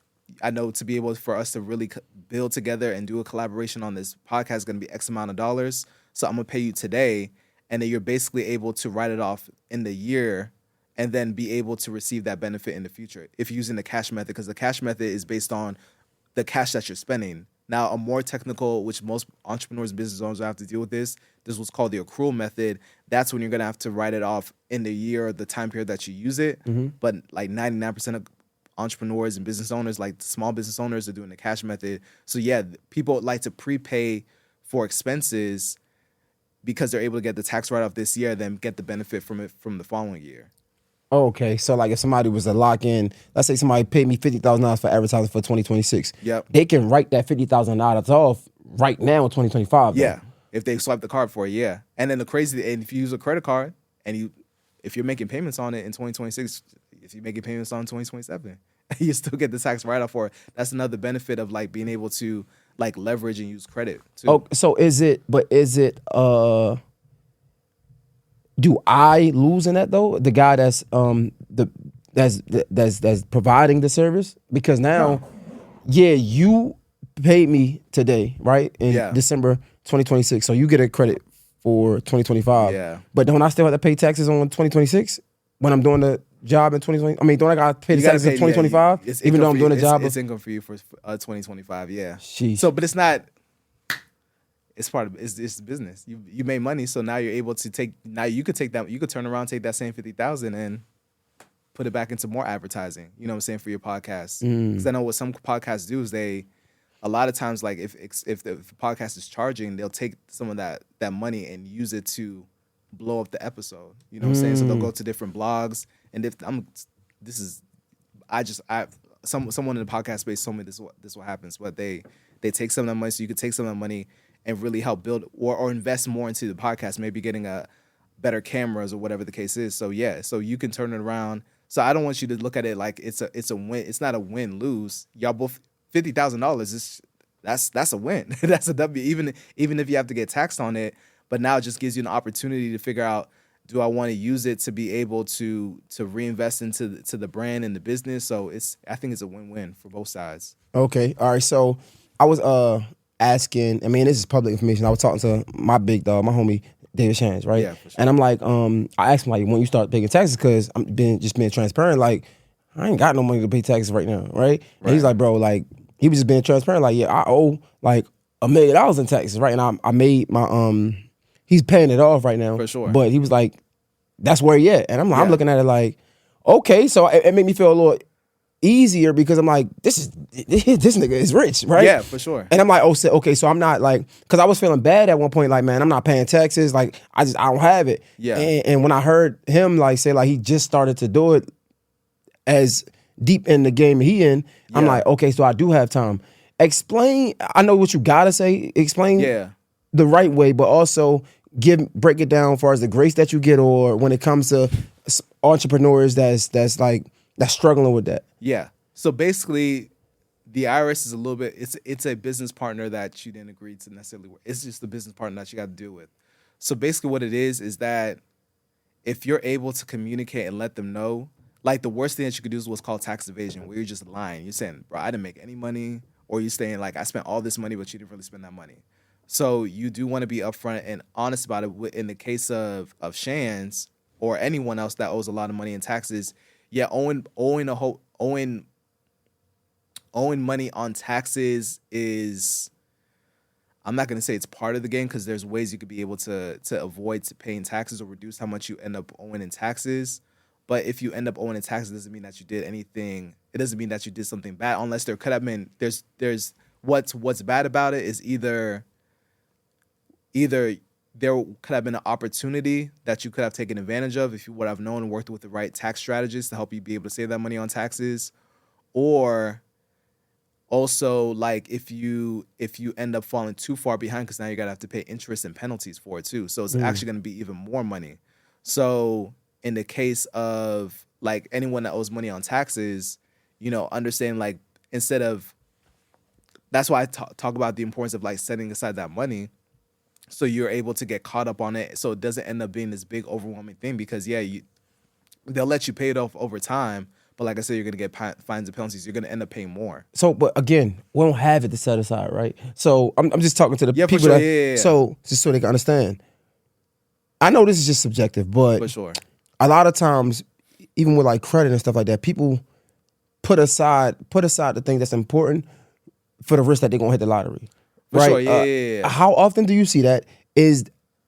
I know to be able for us to really build together and do a collaboration on this podcast is going to be X amount of dollars. So I'm going to pay you today. And then you're basically able to write it off in the year and then be able to receive that benefit in the future if you're using the cash method, because the cash method is based on the cash that you're spending. Now, a more technical, which most entrepreneurs and business owners have to deal with this is what's called the accrual method. That's when you're going to have to write it off in the year or the time period that you use it. But like 99% of entrepreneurs and business owners, like small business owners, are doing the cash method. So yeah, people like to prepay for expenses because they're able to get the tax write-off this year, then get the benefit from it from the following year. Okay, so like if somebody was to lock in, let's say somebody paid me $50,000 for advertising for 2026. Yep. They can write that $50,000 off right now in 2025. Yeah, though. if they swipe the card for it, yeah. And then and if you use a credit card and if you're making payments on it in 2026, if you're making payments on 2027, you still get the tax write-off for it. That's another benefit of like being able to like leverage and use credit too. Oh, so do I lose in that though? The guy that's that's providing the service? Because now, yeah, you paid me today, right? In December 2026. So you get a credit for 2025. Yeah. But don't I still have to pay taxes on 2026 when I'm doing the job in 2020? I mean, don't I got to pay the taxes in 2025 even though I'm doing the job? It's income for you for 2025, yeah. Sheesh. So, but it's not. It's part of it's business. You made money, so now you're able to take. Now you could take that. You could turn around, take that same 50,000 and put it back into more advertising. You know what I'm saying, for your podcast? Because I know what some podcasts do is a lot of times, like if the podcast is charging, they'll take some of that money and use it to blow up the episode. You know what I'm saying? So they'll go to different blogs, and someone in the podcast space told me this what happens, but they take some of that money, so you could take some of that money and really help build or invest more into the podcast, maybe getting a better cameras or whatever the case is. So yeah, so you can turn it around. So I don't want you to look at it like it's a win. It's not a win-lose. Y'all both $50,000. That's a win. That's a W. Even if you have to get taxed on it, but now it just gives you an opportunity to figure out, do I want to use it to be able to reinvest into the brand and the business? So I think it's a win-win for both sides. Okay, all right. So I was asking. I mean, this is public information. I was talking to my big dog, my homie David Shans, right? Yeah, for sure. And I'm like, I asked him like, when you start paying taxes, because I'm being transparent. Like, I ain't got no money to pay taxes right now, right? And he's like, bro, like he was just being transparent. Like, yeah, I owe like $1 million in taxes, right? And I made my he's paying it off right now, for sure. But he was like, that's where he at, and I'm looking at it like, okay, so it made me feel a little easier because I'm like, this nigga is rich, right? Yeah, for sure. And I'm like, okay, so I'm not like, because I was feeling bad at one point, like, man, I'm not paying taxes, like I don't have it. Yeah. And when I heard him like say like he just started to do it as deep in the game he in, I'm like, okay, so I do have time. Explain. I know what you gotta say. Explain. The right way, but also break it down as far as the grace that you get, or when it comes to entrepreneurs that's struggling with that. Yeah. So basically, the IRS is a little bit. It's a business partner that you didn't agree to necessarily work. It's just the business partner that you got to deal with. So basically, what it is that if you're able to communicate and let them know, like the worst thing that you could do is what's called tax evasion, where you're just lying. You're saying, bro, I didn't make any money, or you're saying like I spent all this money, but you didn't really spend that money. So you do want to be upfront and honest about it. In the case of Shans or anyone else that owes a lot of money in taxes, owing money on taxes is, I'm not going to say it's part of the game, because there's ways you could be able to avoid paying taxes or reduce how much you end up owing in taxes. But if you end up owing in taxes, it doesn't mean that you did anything. It doesn't mean that you did something bad, unless there could have been, there's what's bad about it is either there could have been an opportunity that you could have taken advantage of if you would have known and worked with the right tax strategist to help you be able to save that money on taxes, or also like if you end up falling too far behind, because now you're gonna have to pay interest and penalties for it too. So it's actually gonna be even more money. So in the case of like anyone that owes money on taxes, understand like instead of, that's why I talk about the importance of like setting aside that money, so you're able to get caught up on it, so it doesn't end up being this big overwhelming thing. Because they'll let you pay it off over time. But like I said, you're going to get fines and penalties. You're going to end up paying more. So, but again, we don't have it to set aside, right? So I'm just talking to the Yeah, for people sure. that, Yeah. so just so they can understand. I know this is just subjective, but For sure. a lot of times, even with like credit and stuff like that, people put aside the thing that's important for the risk that they're gonna hit the lottery. For right? sure. Yeah. How often do you see that?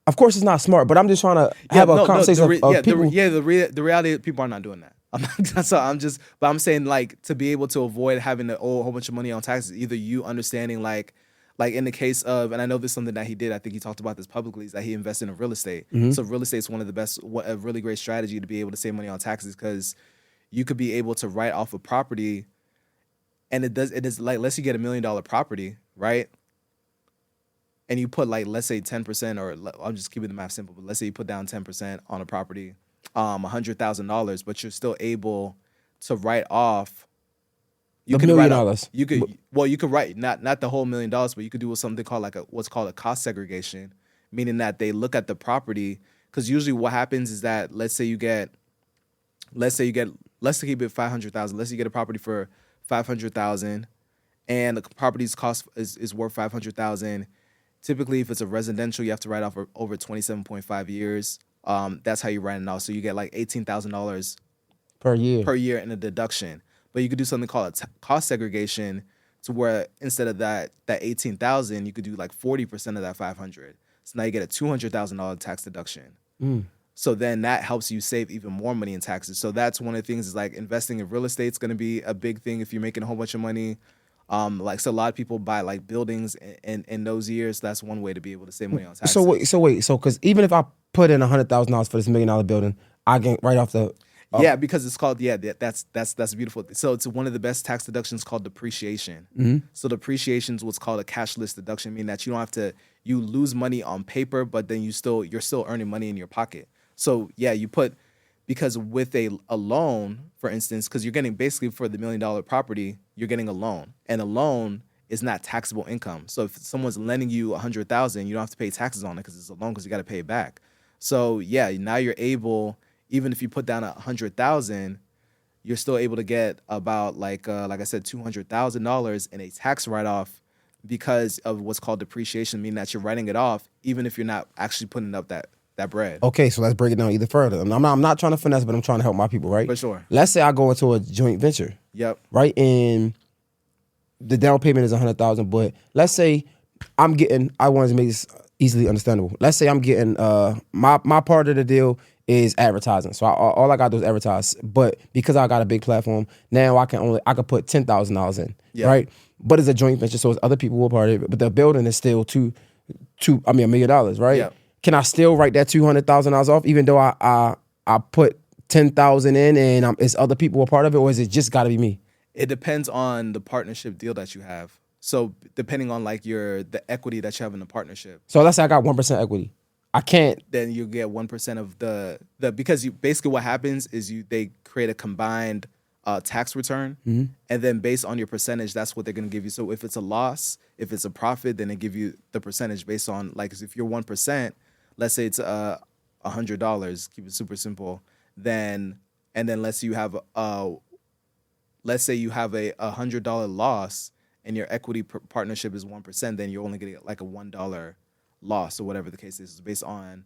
Of course, it's not smart, but I'm just trying to have a conversation of people. The reality is people are not doing that. But I'm saying like to be able to avoid having to owe a whole bunch of money on taxes, either you understanding like in the case of, and I know this is something that he did, I think he talked about this publicly, is that he invested in real estate. Mm-hmm. So real estate is one of the best, a really great strategy to be able to save money on taxes, because you could be able to write off a property, and it is like, let's say you get $1 million property, right? And you put like, let's say 10%, or I'm just keeping the math simple, but let's say you put down 10% on a property, $100,000, but you're still able to write off. You can write off. You could write not the whole $1 million, but you could do something called like what's called a cost segregation, meaning that they look at the property, because usually what happens is that let's say keep it 500,000. Let's say you get a property for 500,000, and the property's cost is worth 500,000. Typically, if it's a residential, you have to write off for over 27.5 years. That's how you write it off. So you get like $18,000 per year in a deduction. But you could do something called a cost segregation, to where instead of that 18,000, you could do like 40% of that 500. So now you get a $200,000 tax deduction. So then that helps you save even more money in taxes. So that's one of the things, is like investing in real estate is going to be a big thing if you're making a whole bunch of money. So a lot of people buy like buildings in those years. That's one way to be able to save money on taxes. So wait, because even if I put in $100,000 for this $1 million building, I can write off the. Yeah, because it's called, that's beautiful. So it's one of the best tax deductions called depreciation. Mm-hmm. So depreciation is what's called a cashless deduction, meaning that you don't have to, you lose money on paper, but then you're still earning money in your pocket. So yeah, because with a loan, for instance, because you're getting basically for the $1 million property, you're getting a loan, and a loan is not taxable income. So if someone's lending you $100,000, you don't have to pay taxes on it because it's a loan, because you got to pay it back. So yeah, now you're able, even if you put down $100,000, you're still able to get about like I said, $200,000 in a tax write-off, because of what's called depreciation, meaning that you're writing it off even if you're not actually putting up that bread. Okay, so let's break it down either further. I'm not trying to finesse, but I'm trying to help my people, right? For sure. Let's say I go into a joint venture. Yep. Right, and the down payment is $100,000, but let's say I wanted to make this easily understandable. Let's say I'm getting my part of the deal is advertising. So all I got to do is advertise. But because I got a big platform, now I can put $10,000 in, right? But it's a joint venture, so it's other people who are part of it. But the building is still $1 million, right? Yeah. Can I still write that $200,000 off, even though I put $10,000 in and it's other people who are part of it, or is it just got to be me? It depends on the partnership deal that you have. So depending on like the equity that you have in the partnership. So let's say I got 1% equity. I can't. Then you get 1% of the because basically what happens is they create a combined tax return, and then based on your percentage, that's what they're going to give you. So if it's a loss, if it's a profit, then they give you the percentage based on, like, if you're 1%, let's say it's $100, keep it super simple. And then let's say you have a $100 loss, and your equity partnership is 1%, then you're only going to get like a $1 loss, or whatever the case is based on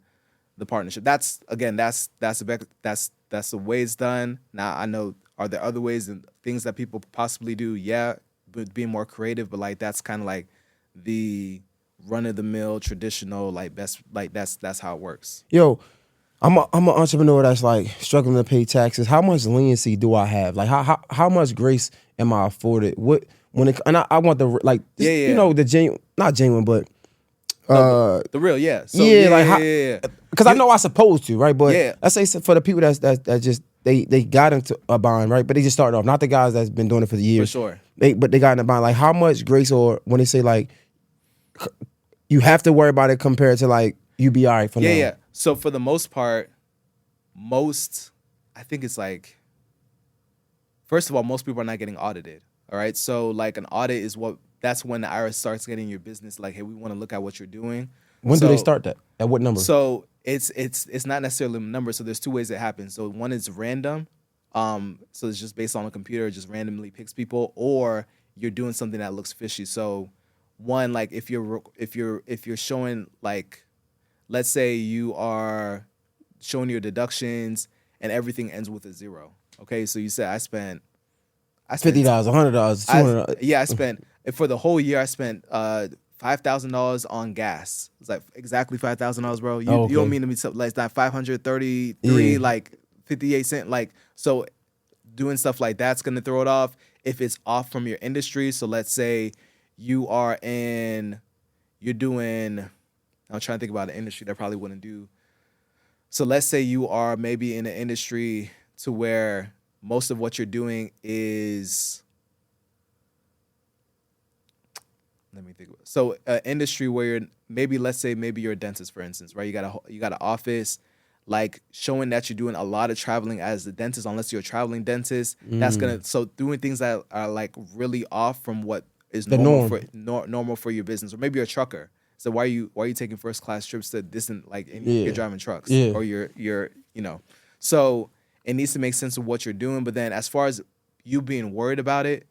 the partnership. That's the way it's done. Now I know, are there other ways and things that people possibly do? Yeah, but being more creative, but like that's kind of like the run of the mill traditional, like best, like that's how it works. Yo, I'm an entrepreneur that's like struggling to pay taxes. How much leniency do I have? Like how much grace am I afforded? I want the like you know, the genuine, not genuine, but the real, yeah. So, because I know I'm supposed to, right? But yeah. let's say for the people that just they got into a bind, right? But they just started off, not the guys that's been doing it for the years. For sure. But they got in a bind. Like, how much grace, or when they say like you have to worry about it compared to like you be all right for now. Yeah. So for the most part, I think it's like, first of all, most people are not getting audited. All right. So like an audit is that's when the IRS starts getting your business. Like, hey, we want to look at what you're doing. When do they start that? At what number? So it's not necessarily a number. So there's two ways it happens. So one is random. So it's just based on a computer, it just randomly picks people, or you're doing something that looks fishy. So one, like if you're showing, like, let's say you are showing your deductions and everything ends with a zero. Okay, so you said I spent $50, $100, $200. I spent for the whole year. I spent $5,000 on gas. It's like exactly $5,000, bro. You don't mean to me like that 533 like 58 cents. Like, so doing stuff like that's gonna throw it off. If it's off from your industry, so let's say you're doing. I'm trying to think about an industry that probably wouldn't do. So let's say you are maybe in an industry to where most of what you're doing is, let me think. So an industry where you're maybe, let's say maybe you're a dentist, for instance, right? You got an office, like showing that you're doing a lot of traveling as a dentist, unless you're a traveling dentist. That's gonna, so doing things that are like really off from what is normal for your business, or maybe you're a trucker. So why are you taking first class trips to distant, like you're driving trucks, or you're so it needs to make sense of what you're doing. But then as far as you being worried about it,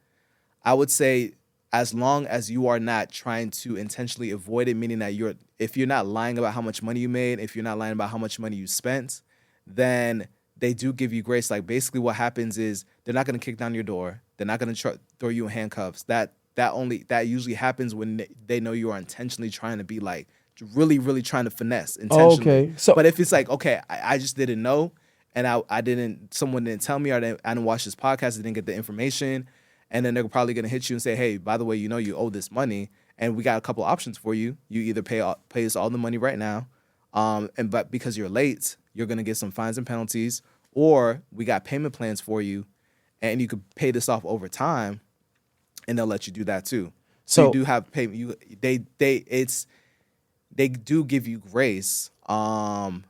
I would say as long as you are not trying to intentionally avoid it, meaning that if you're not lying about how much money you made, if you're not lying about how much money you spent, then they do give you grace. Like basically what happens is they're not going to kick down your door. They're not going to throw you in handcuffs. That usually happens when they know you are intentionally trying to be like really, really trying to finesse intentionally. Okay. So, but if it's like, okay, I just didn't know, and someone didn't tell me, or I didn't watch this podcast, I didn't get the information, and then they're probably gonna hit you and say, hey, by the way, you owe this money, and we got a couple options for you. You either pay us all the money right now, but because you're late, you're gonna get some fines and penalties, or we got payment plans for you, and you could pay this off over time. And they'll let you do that too. So you do have payment. They do give you grace. So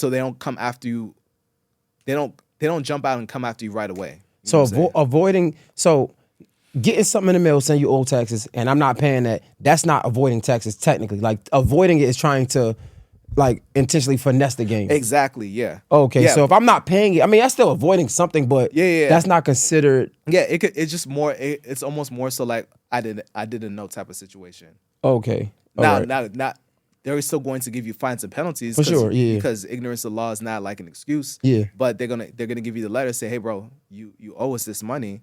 they don't come after you. They don't jump out and come after you right away. So avoiding. So getting something in the mail saying you owe taxes and I'm not paying that. That's not avoiding taxes technically. Like avoiding it is trying to, like, intentionally finesse the game. Exactly. Yeah. Okay. Yeah. So if I'm not paying it, I mean, that's still avoiding something, but that's not considered. Yeah. It's just more. It's almost more so like I didn't know type of situation. Okay. Not. They're still going to give you fines and penalties for sure. Yeah. Because ignorance of law is not like an excuse. Yeah. But they're gonna give you the letter, say, hey, bro, you owe us this money.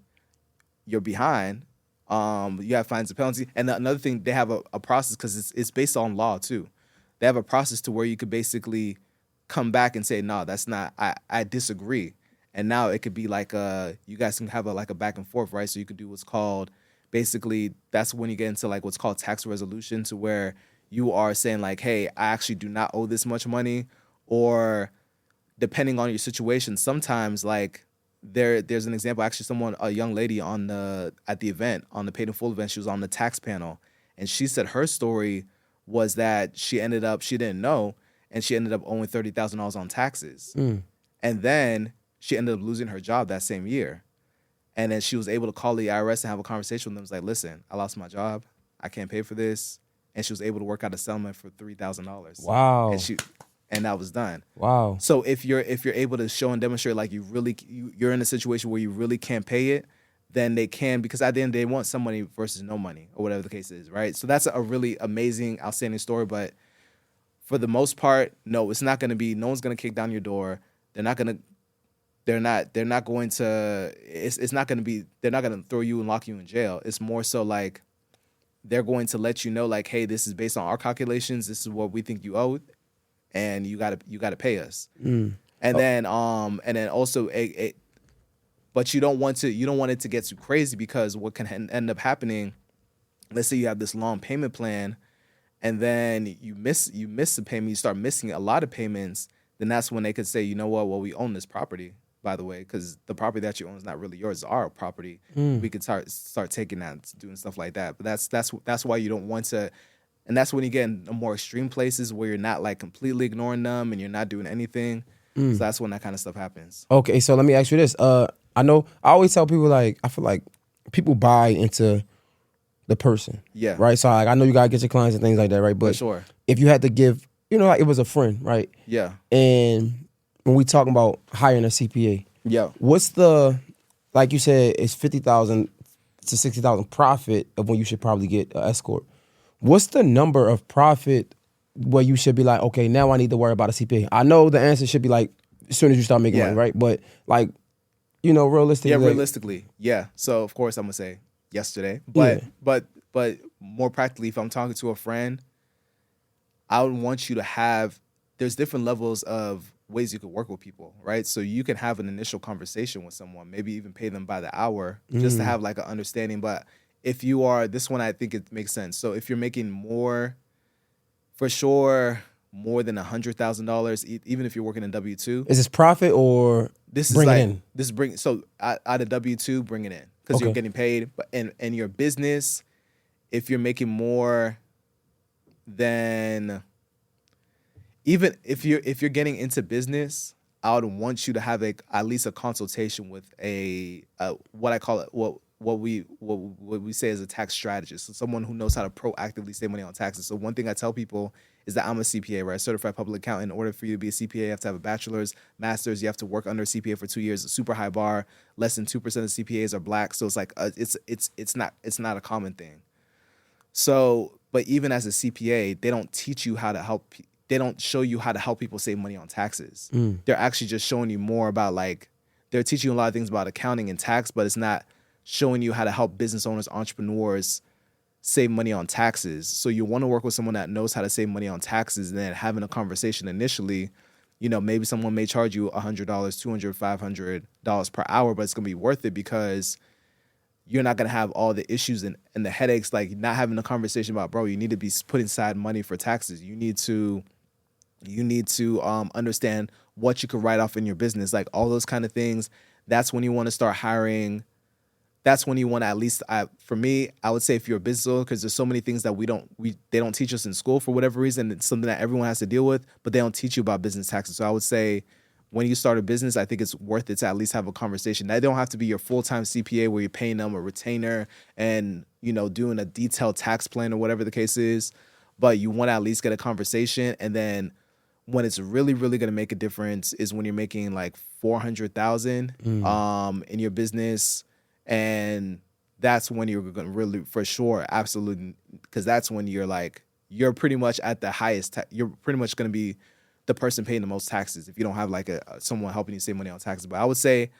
You're behind. You have fines and penalties. And another thing, they have a process because it's based on law too. They have a process to where you could basically come back and say, no, that's not, I disagree. And now it could be like you guys can have a back and forth, right? So you could do what's called, basically, that's when you get into like what's called tax resolution, to where you are saying like, hey, I actually do not owe this much money. Or depending on your situation, sometimes like there's an example, actually a young lady at the event, on the Paid in Full event, she was on the tax panel. And she said her story was that she didn't know, and she ended up owing $30,000 on taxes. And then she ended up losing her job that same year. And then she was able to call the IRS and have a conversation with them. It was like, listen, I lost my job. I can't pay for this. And she was able to work out a settlement for $3,000. Wow. And that was done. Wow. So if you're able to show and demonstrate like you're in a situation where you really can't pay it, then they can, because at the end they want some money versus no money, or whatever the case is, right? So that's a really amazing, outstanding story. But for the most part, no, it's not going to be. No one's going to kick down your door. They're not going to. They're not going to. It's not going to be. They're not going to throw you and lock you in jail. It's more so like they're going to let you know, like, hey, this is based on our calculations. This is what we think you owe, and you got to pay us. And then also but you don't want it to get too crazy, because what can end up happening, let's say you have this long payment plan and then you miss the payment, you start missing a lot of payments, then that's when they could say, you know what, well, we own this property, by the way, because the property that you own is not really yours, it's our property. We could start taking that, doing stuff like that. But that's why you don't want to, and that's when you get in more extreme places where you're not like completely ignoring them and you're not doing anything. So that's when that kind of stuff happens. Okay, so let me ask you this. I know I always tell people, like, I feel like people buy into the person. Yeah. Right? So like, I know you gotta get your clients and things like that, right? But For sure. if you had to give like it was a friend, right? Yeah. And when we talking about hiring a CPA, Yeah. what's the, like you said, it's 50,000 to 60,000 profit of when you should probably get an escort. What's the number of profit where you should be like, okay, now I need to worry about a CPA? I know the answer should be like as soon as you start making money, right? But like, realistically. Yeah, realistically. Yeah. So of course I'm gonna say yesterday. But more practically, if I'm talking to a friend, I would want you to have, there's different levels of ways you could work with people, right? So you can have an initial conversation with someone, maybe even pay them by the hour just to have like an understanding. But if you are, this one, I think it makes sense. So if you're making more, for sure, more than $100,000, even if you're working in W-2. Is this profit or this is bring like, it in? This bring, so out of W-2, bring it in because you're getting paid. But in your business, if you're making more than, even if you're getting into business, I would want you to have at least a consultation with a what I call it, what we say is a tax strategist, so someone who knows how to proactively save money on taxes. So one thing I tell people is that I'm a CPA, right? Certified public accountant. In order for you to be a CPA, you have to have a bachelor's, master's. You have to work under a CPA for 2 years. A super high bar. Less than 2% of CPAs are black. So it's like it's not a common thing. So, but even as a CPA, they don't teach you how to help. They don't show you how to help people save money on taxes. They're actually just showing you more about, like, they're teaching you a lot of things about accounting and tax, but it's not showing you how to help business owners, entrepreneurs save money on taxes. So you want to work with someone that knows how to save money on taxes, and then having a conversation initially, maybe someone may charge you $100, $200, $500 per hour, but it's going to be worth it because you're not going to have all the issues and the headaches, like not having a conversation about, bro, you need to be putting aside money for taxes. You need to understand what you could write off in your business, like all those kind of things. That's when you want to start hiring. That's when you want to, at least, for me, I would say if you're a business owner, because there's so many things that they don't teach us in school for whatever reason. It's something that everyone has to deal with, but they don't teach you about business taxes. So I would say when you start a business, I think it's worth it to at least have a conversation. That don't have to be your full-time CPA where you're paying them a retainer and, doing a detailed tax plan or whatever the case is, but you want to at least get a conversation. And then when it's really, really going to make a difference is when you're making like $400,000 in your business. And that's when you're going to really, for sure, absolutely, because that's when you're pretty much at the highest, you're pretty much going to be the person paying the most taxes if you don't have like someone helping you save money on taxes. But I would say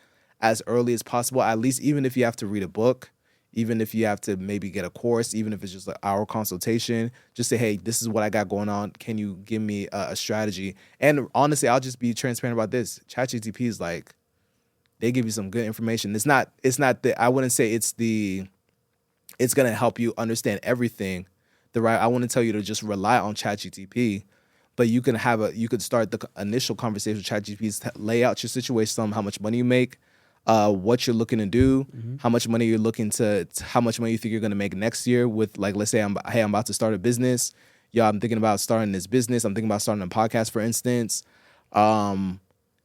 as early as possible, at least, even if you have to read a book, even if you have to maybe get a course, even if it's just an hour consultation, just say, hey, this is what I got going on. Can you give me a strategy? And honestly, I'll just be transparent about this. ChatGPT is like, they give you some good information. It's not I wouldn't say it's going to help you understand everything. I wouldn't tell you to just rely on ChatGPT, but you could start the initial conversation with ChatGPT, lay out your situation, tell them how much money you make, what you're looking to do, how much money you're looking to, how much money you think you're going to make next year with, like, let's say I'm about to start a business. Yeah, I'm thinking about starting this business. I'm thinking about starting a podcast, for instance.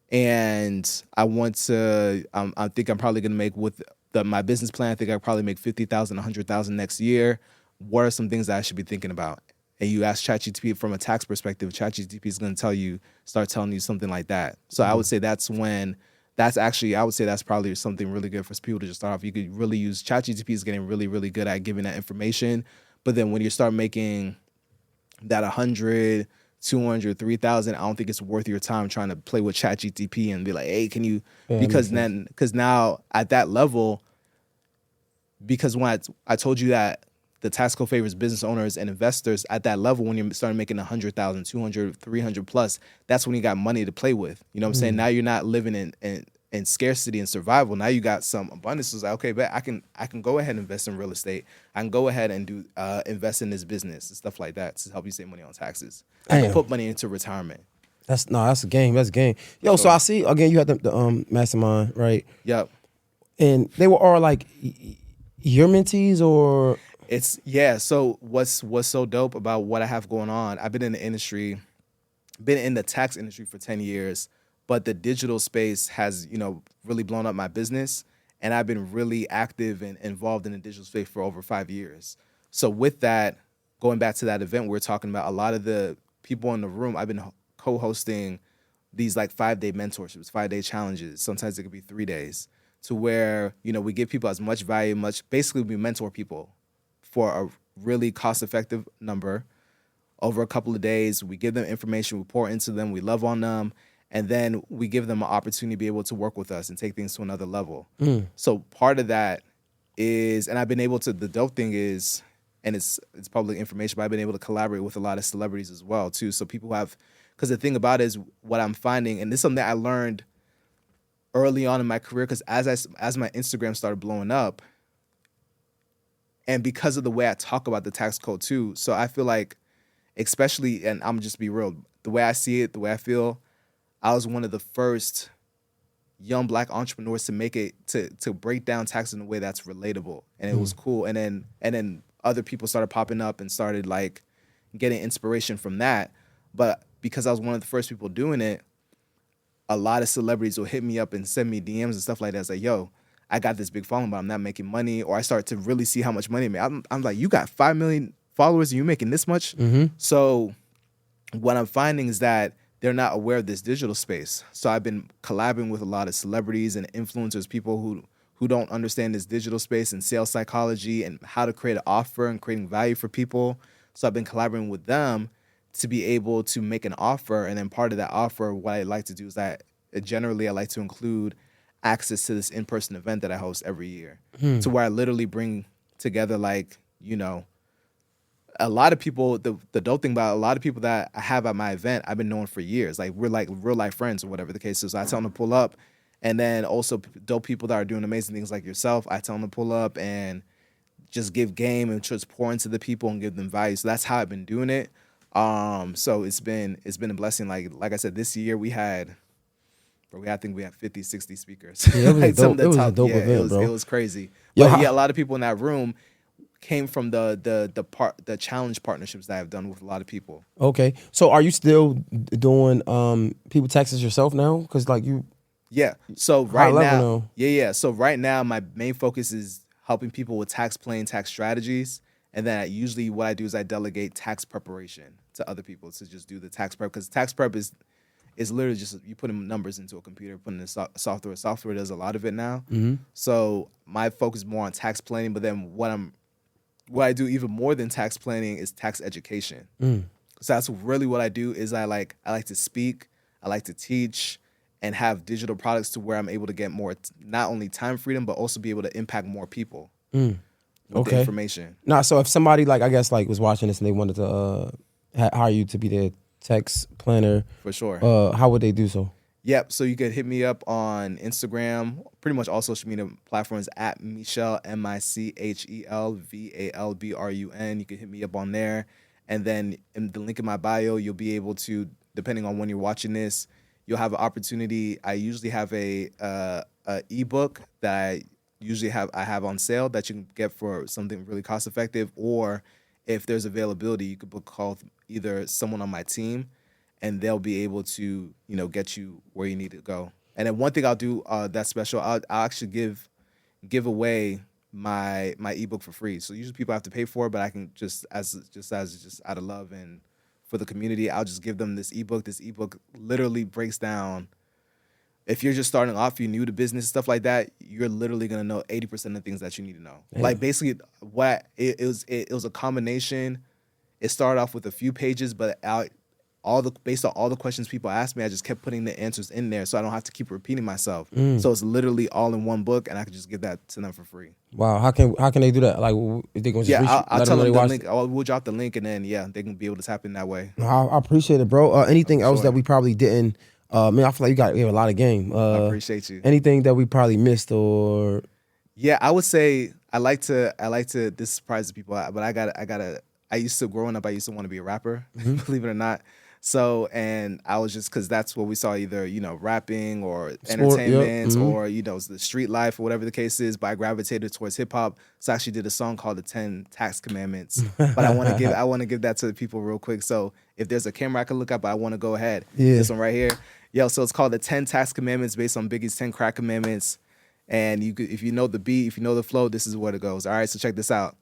And I think I'm probably going to make with my business plan. I think I'll probably make $50,000, $100,000 next year. What are some things that I should be thinking about? And you ask ChatGPT from a tax perspective, ChatGPT is going to start telling you something like that. So I would say I would say that's probably something really good for people to just start off. You could really use ChatGPT is getting really, really good at giving that information. But then when you start making that 100, 200, 3,000, I don't think it's worth your time trying to play with ChatGPT and be like, hey, can you, because now at that level, because when I told you that the tax code favors business owners and investors at that level, when you start making 100,000, 200, 300 plus, that's when you got money to play with. You know what I'm saying? Now you're not living in scarcity and survival. Now you got some abundance. It's like, okay, but I can go ahead and invest in real estate. I can go ahead and invest in this business and stuff like that to help you save money on taxes. I can put money into retirement. That's a game. That's a game. Yo, so I see again you had the mastermind, right? Yep. And they were all like your mentees, or so what's so dope about what I have going on, I've been in the tax industry for 10 years, but the digital space has, really blown up my business, and I've been really active and involved in the digital space for over 5 years. So with that, going back to that event we were talking about, a lot of the people in the room. I've been co-hosting these like 5-day mentorships, 5-day challenges. Sometimes it could be 3 days, to where, you know, we give people as much value, basically we mentor people for a really cost-effective number over a couple of days. We give them information, we pour into them, we love on them, and then we give them an opportunity to be able to work with us and take things to another level. So part of that is, and I've been able to, the dope thing is, and it's public information, but I've been able to collaborate with a lot of celebrities as well too. So people have, because the thing about it is what I'm finding, and this is something that I learned early on in my career, because as my Instagram started blowing up, and because of the way I talk about the tax code too, so I feel like, especially, and I'm just be real, the way I see it, the way I feel, I was one of the first young Black entrepreneurs to make it to break down tax in a way that's relatable, and it was cool. And then other people started popping up and started like getting inspiration from that. But because I was one of the first people doing it, a lot of celebrities will hit me up and send me DMs and stuff like that. It's like, yo, I got this big following, but I'm not making money. Or I start to really see how much money I make. I'm like, you got 5 million followers and you're making this much? So what I'm finding is that they're not aware of this digital space. So I've been collaborating with a lot of celebrities and influencers, people who don't understand this digital space and sales psychology and how to create an offer and creating value for people. So I've been collaborating with them to be able to make an offer. And then part of that offer, what I like to do is that generally I like to include access to this in-person event that I host every year, to where I literally bring together, like, you know, a lot of people, the dope thing about a lot of people that I have at my event, I've been knowing for years. Like, we're like real life friends or whatever the case is. So I tell them to pull up. And then also dope people that are doing amazing things like yourself, I tell them to pull up and just give game and just pour into the people and give them value. So that's how I've been doing it. So it's been a blessing. Like I said, this year I think we had 50, 60 speakers. Yeah, it was, like it was a dope event, bro. It was crazy. Yo, But yeah, a lot of people in that room came from the challenge partnerships that I've done with a lot of people. Okay, so are you still doing people taxes yourself now? Because like you, yeah. So high right level now, yeah. So right now, my main focus is helping people with tax planning, tax strategies, and then usually what I do is I delegate tax preparation to other people to just do the tax prep, because tax prep is literally just you putting numbers into a computer, putting in software. Software does a lot of it now. So my focus is more on tax planning, but then what I do even more than tax planning is tax education. So that's really what I do is I like to speak, I like to teach, and have digital products to where I'm able to get more, not only time freedom, but also be able to impact more people with the information. Nah, so if somebody like, I guess like was watching this and they wanted to hire you to be their tax planner, For sure. how would they do so? Yep. So you could hit me up on Instagram, pretty much all social media platforms at Michel, Michel Valbrun. You can hit me up on there. And then in the link in my bio, you'll be able to, depending on when you're watching this, you'll have an opportunity. I usually have a ebook that I have on sale that you can get for something really cost effective. Or if there's availability, you could book call with either someone on my team, and they'll be able to, you know, get you where you need to go. And then one thing I'll do that's special, I'll actually give away my ebook for free. So usually people have to pay for it, but I can just out of love and for the community, I'll just give them this ebook. This ebook literally breaks down. If you're just starting off, you're new to business, stuff like that, you're literally gonna know 80% of the things that you need to know. Yeah. Like basically, what it was a combination. It started off with a few pages, but based on all the questions people asked me, I just kept putting the answers in there, so I don't have to keep repeating myself. So it's literally all in one book, and I can just give that to them for free. Wow, how can they do that? Like, if they gonna just reach, I'll tell them the link. We'll drop the link, and then they can be able to tap in that way. I appreciate it, bro. Anything else that we probably didn't? Man, I feel like you have a lot of game. I appreciate you. Anything that we probably missed or? Yeah, I would say I like to. This surprises people, but I used to growing up. I used to want to be a rapper, believe it or not. So, and I was just, because that's what we saw, either, you know, rapping or entertainment, or, you know, the street life or whatever the case is. But I gravitated towards hip hop. So I actually did a song called The 10 Tax Commandments. But I want to give that to the people real quick. So if there's a camera I can look up, I want to go ahead. Yeah. This one right here. Yo, so it's called The 10 Tax Commandments, based on Biggie's 10 Crack Commandments. And if you know the beat, if you know the flow, this is where it goes. All right, so check this out.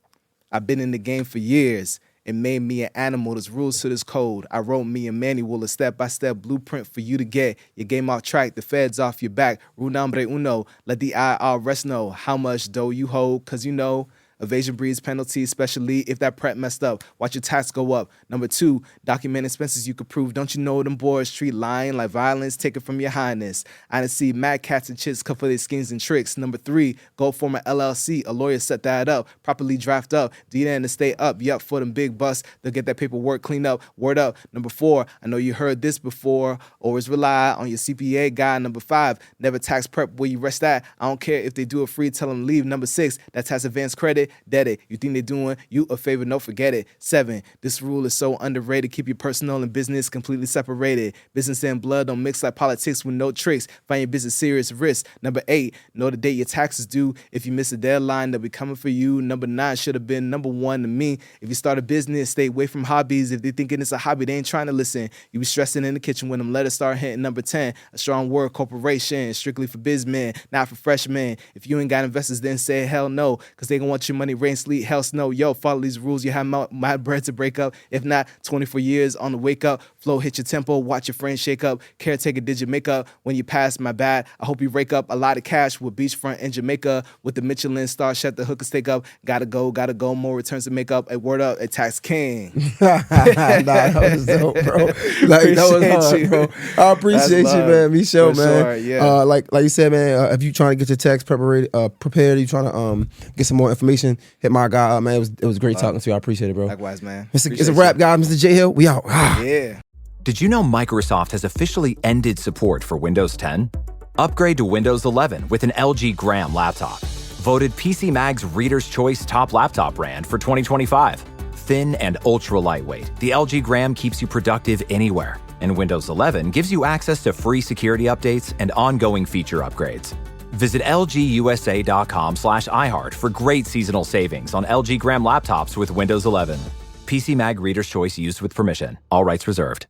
I've been in the game for years. It made me an animal. There's rules to this code. I wrote me a manual, a step-by-step blueprint for you to get your game off track, the feds off your back. Rule nombre uno. Let the IRS know how much dough you hold, because you know evasion breeds penalties, especially if that prep messed up. Watch your tax go up. Number 2, document expenses you could prove. Don't you know them boys treat lying like violence? Take it from your highness. I done see mad cats and chicks cut for their schemes and tricks. Number 3, go form an LLC. A lawyer set that up. Properly draft up. Do that in the state up. Yup, for them big busts. They'll get that paperwork cleaned up. Word up. Number 4, I know you heard this before. Always rely on your CPA guy. Number 5, never tax prep where you rest at. I don't care if they do it free, tell them leave. Number 6, that tax advance credit. Dead it. You think they're doing you a favor? No, forget it. 7, this rule is so underrated. Keep your personal and business completely separated. Business and blood don't mix like politics with no tricks. Find your business serious risk. Number 8, know the date your taxes due. If you miss a deadline, they'll be coming for you. Number 9 should have been number 1 to me. If you start a business, stay away from hobbies. If they thinking it's a hobby, they ain't trying to listen. You be stressing in the kitchen when them letters start hitting. Number 10, a strong word, corporation, strictly for bizmen, not for freshmen. If you ain't got investors, then say hell no, because they gonna want your money rain, sleet, hell, snow. Yo, follow these rules. You have my bread to break up. If not, 24 years on the wake up. Flow hit your tempo. Watch your friends shake up. Caretaker did your makeup. When you pass my bad, I hope you rake up a lot of cash with beachfront in Jamaica. With the Michelin star, shut the hookers take up. Gotta go. More returns to make up. A word up, a tax king. Nah, that was dope, bro. Like, that was hard, bro. I appreciate you, man. Michel, For man. sure, yeah. Like you said, man, if you trying to get your tax prepared, you trying to get some more information, hit my guy up, man. It was great talking to you. I appreciate it, bro. Likewise, man. It's a wrap, guys. Mr. J Hill, we out. Yeah. Did you know Microsoft has officially ended support for Windows 10? Upgrade to Windows 11 with an LG Gram laptop. Voted PC Mag's Reader's Choice Top Laptop Brand for 2025. Thin and ultra lightweight, the LG Gram keeps you productive anywhere. And Windows 11 gives you access to free security updates and ongoing feature upgrades. Visit lgusa.com/iHeart for great seasonal savings on LG Gram laptops with Windows 11. PC Mag Reader's Choice used with permission. All rights reserved.